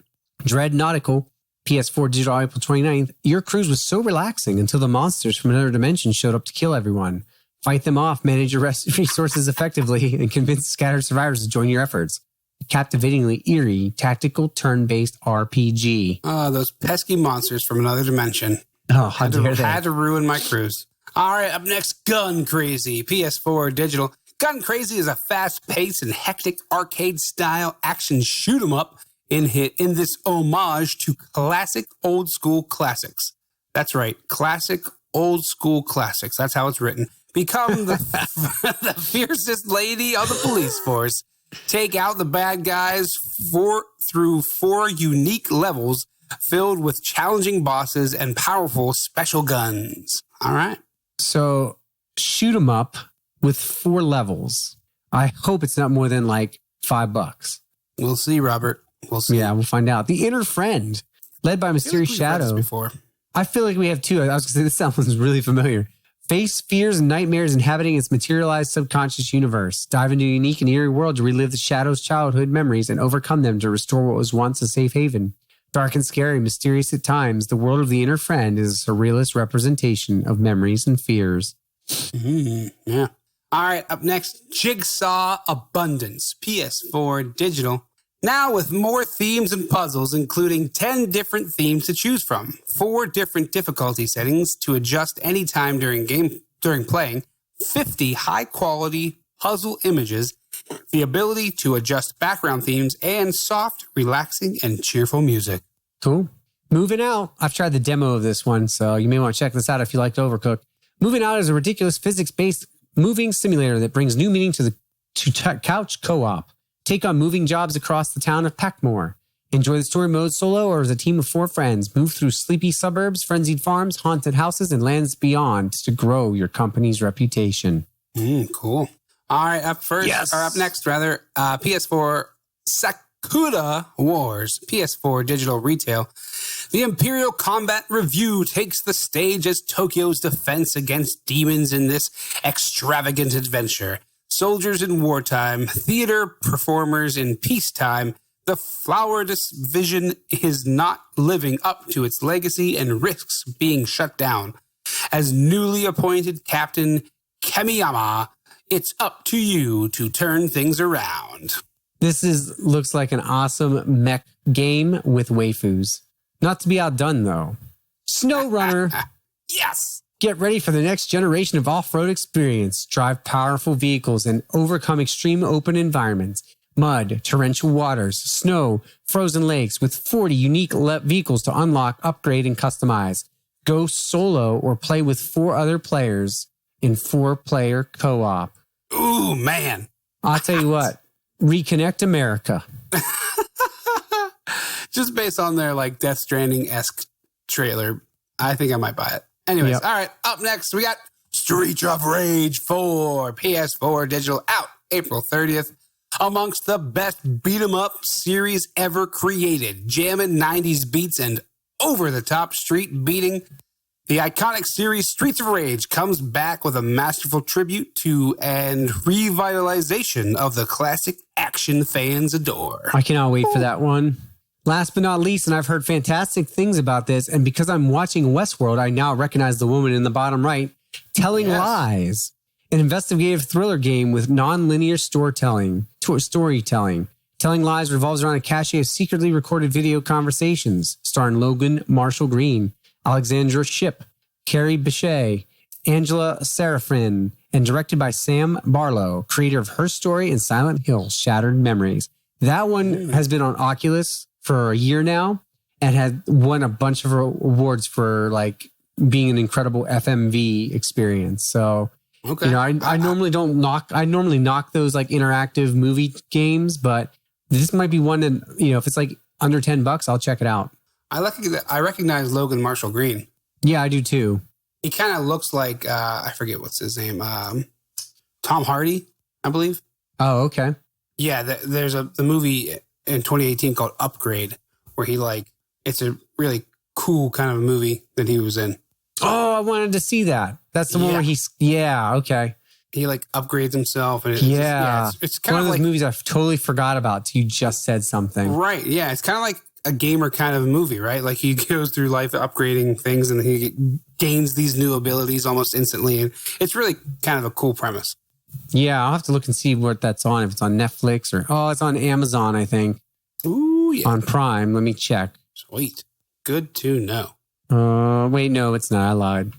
Dread Nautical, PS4 digital, April 29th. Your cruise was so relaxing until the monsters from another dimension showed up to kill everyone. Fight them off, manage your resources effectively, and convince scattered survivors to join your efforts. Captivatingly eerie, tactical, turn-based RPG.
Oh, those pesky monsters from another dimension.
Oh, how dare they?
Had to ruin my cruise. All right, up next, Gun Crazy, PS4 digital. Gun Crazy is a fast-paced and hectic arcade-style action shoot-'em-up in this homage to classic old-school classics. That's right, classic old-school classics. That's how it's written. Become the fiercest lady of the police force. Take out the bad guys through 4 unique levels filled with challenging bosses and powerful special guns. All right.
So shoot 'em up with 4 levels. I hope it's not more than like $5.
We'll see, Robert. We'll see.
Yeah, we'll find out. The Inner Friend, led by Mysterious Shadow.
Before.
I feel like we have 2. I was going to say, this sounds really familiar. Face fears and nightmares inhabiting its materialized subconscious universe. Dive into a unique and eerie world to relive the Shadow's childhood memories and overcome them to restore what was once a safe haven. Dark and scary, mysterious at times, the world of the Inner Friend is a surrealist representation of memories and fears.
Yeah. All right, up next, Jigsaw Abundance, PS4 digital. Now with more themes and puzzles, including 10 different themes to choose from, 4 different difficulty settings to adjust anytime during playing, 50 high-quality puzzle images, the ability to adjust background themes, and soft, relaxing, and cheerful music.
Cool. Moving Out. I've tried the demo of this one, so you may want to check this out if you like Overcooked. Moving Out is a ridiculous physics-based moving simulator that brings new meaning to couch co-op. Take on moving jobs across the town of Packmore. Enjoy the story mode solo or as a team of 4 friends. Move through sleepy suburbs, frenzied farms, haunted houses, and lands beyond to grow your company's reputation.
Cool. All right, up next, PS4 Sakura Wars, PS4 digital retail. The Imperial Combat Review takes the stage as Tokyo's defense against demons in this extravagant adventure. Soldiers in wartime, theater performers in peacetime, the Flower Division is not living up to its legacy and risks being shut down. As newly appointed Captain Kamiyama, it's up to you to turn things around.
This looks like an awesome mech game with waifus. Not to be outdone, though. SnowRunner.
Yes!
Get ready for the next generation of off-road experience. Drive powerful vehicles and overcome extreme open environments. Mud, torrential waters, snow, frozen lakes with 40 unique vehicles to unlock, upgrade, and customize. Go solo or play with 4 other players in 4-player co-op.
Ooh, man.
I'll tell you what. Reconnect America.
Just based on their like Death Stranding-esque trailer, I think I might buy it. Anyways, All right, up next, we got Streets of Rage 4, PS4 digital, out April 30th. Amongst the best beat-em-up series ever created, jamming 90s beats and over-the-top street beating, the iconic series Streets of Rage comes back with a masterful tribute to and revitalization of the classic action fans adore.
I cannot wait for that one. Last but not least, and I've heard fantastic things about this, and because I'm watching Westworld, I now recognize the woman in the bottom right, Telling Lies, an investigative thriller game with non-linear storytelling. Telling Lies revolves around a cache of secretly recorded video conversations, starring Logan Marshall Green, Alexandra Shipp, Carrie Bechet, Angela Serafin, and directed by Sam Barlow, creator of Her Story and Silent Hill: Shattered Memories. That one has been on Oculus for a year now and had won a bunch of awards for like being an incredible FMV experience. So,
Okay.
you know, I normally don't knock. I normally knock those like interactive movie games, but this might be one that, you know, if it's like under $10, I'll check it out.
I recognize Logan Marshall Green.
Yeah, I do too.
He kind of looks like I forget what's his name. Tom Hardy, I believe.
Oh, okay.
Yeah, there's the movie in 2018 called Upgrade, where he like it's a really cool kind of movie that he was in.
Oh, I wanted to see that. That's the one where he's okay.
He like upgrades himself, and it's kind
one
of
those
like
movies I totally forgot about till you just said something.
Right? Yeah, it's kind of like a gamer kind of movie, right? Like he goes through life upgrading things, and he gains these new abilities almost instantly, and it's really kind of a cool premise.
Yeah, I'll have to look and see what that's on. If it's on Netflix or it's on Amazon, I think.
Ooh, yeah.
On Prime. Let me check.
Sweet. Good to know.
Wait, no, it's not. I lied.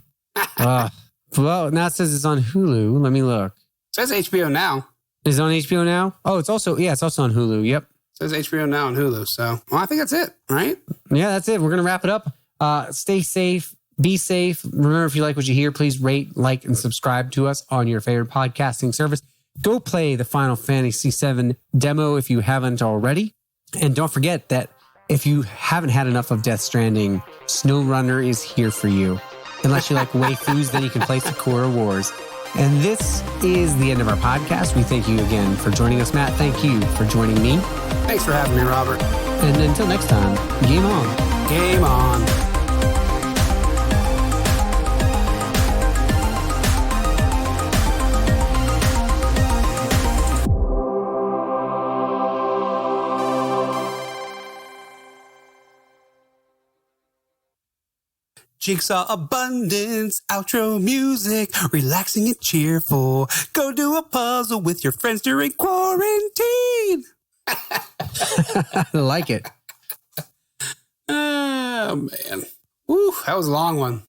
Well, now it says it's on Hulu. Let me look.
It says HBO Now.
Is it on HBO Now? Oh, it's also on Hulu. Yep.
It says HBO Now on Hulu. So, well, I think that's it, right?
Yeah, that's it. We're going to wrap it up. Stay safe. Be safe. Remember, if you like what you hear, please rate, like, and subscribe to us on your favorite podcasting service. Go play the Final Fantasy VII demo if you haven't already. And don't forget that if you haven't had enough of Death Stranding, SnowRunner is here for you. Unless you like waifus, then you can play Sakura Wars. And this is the end of our podcast. We thank you again for joining us, Matt. Thank you for joining me.
Thanks for having me, Robert.
And until next time, game on.
Game on. Jigsaw Abundance, outro music, relaxing and cheerful. Go do a puzzle with your friends during quarantine.
I like it.
Oh, man. Woo, that was a long one.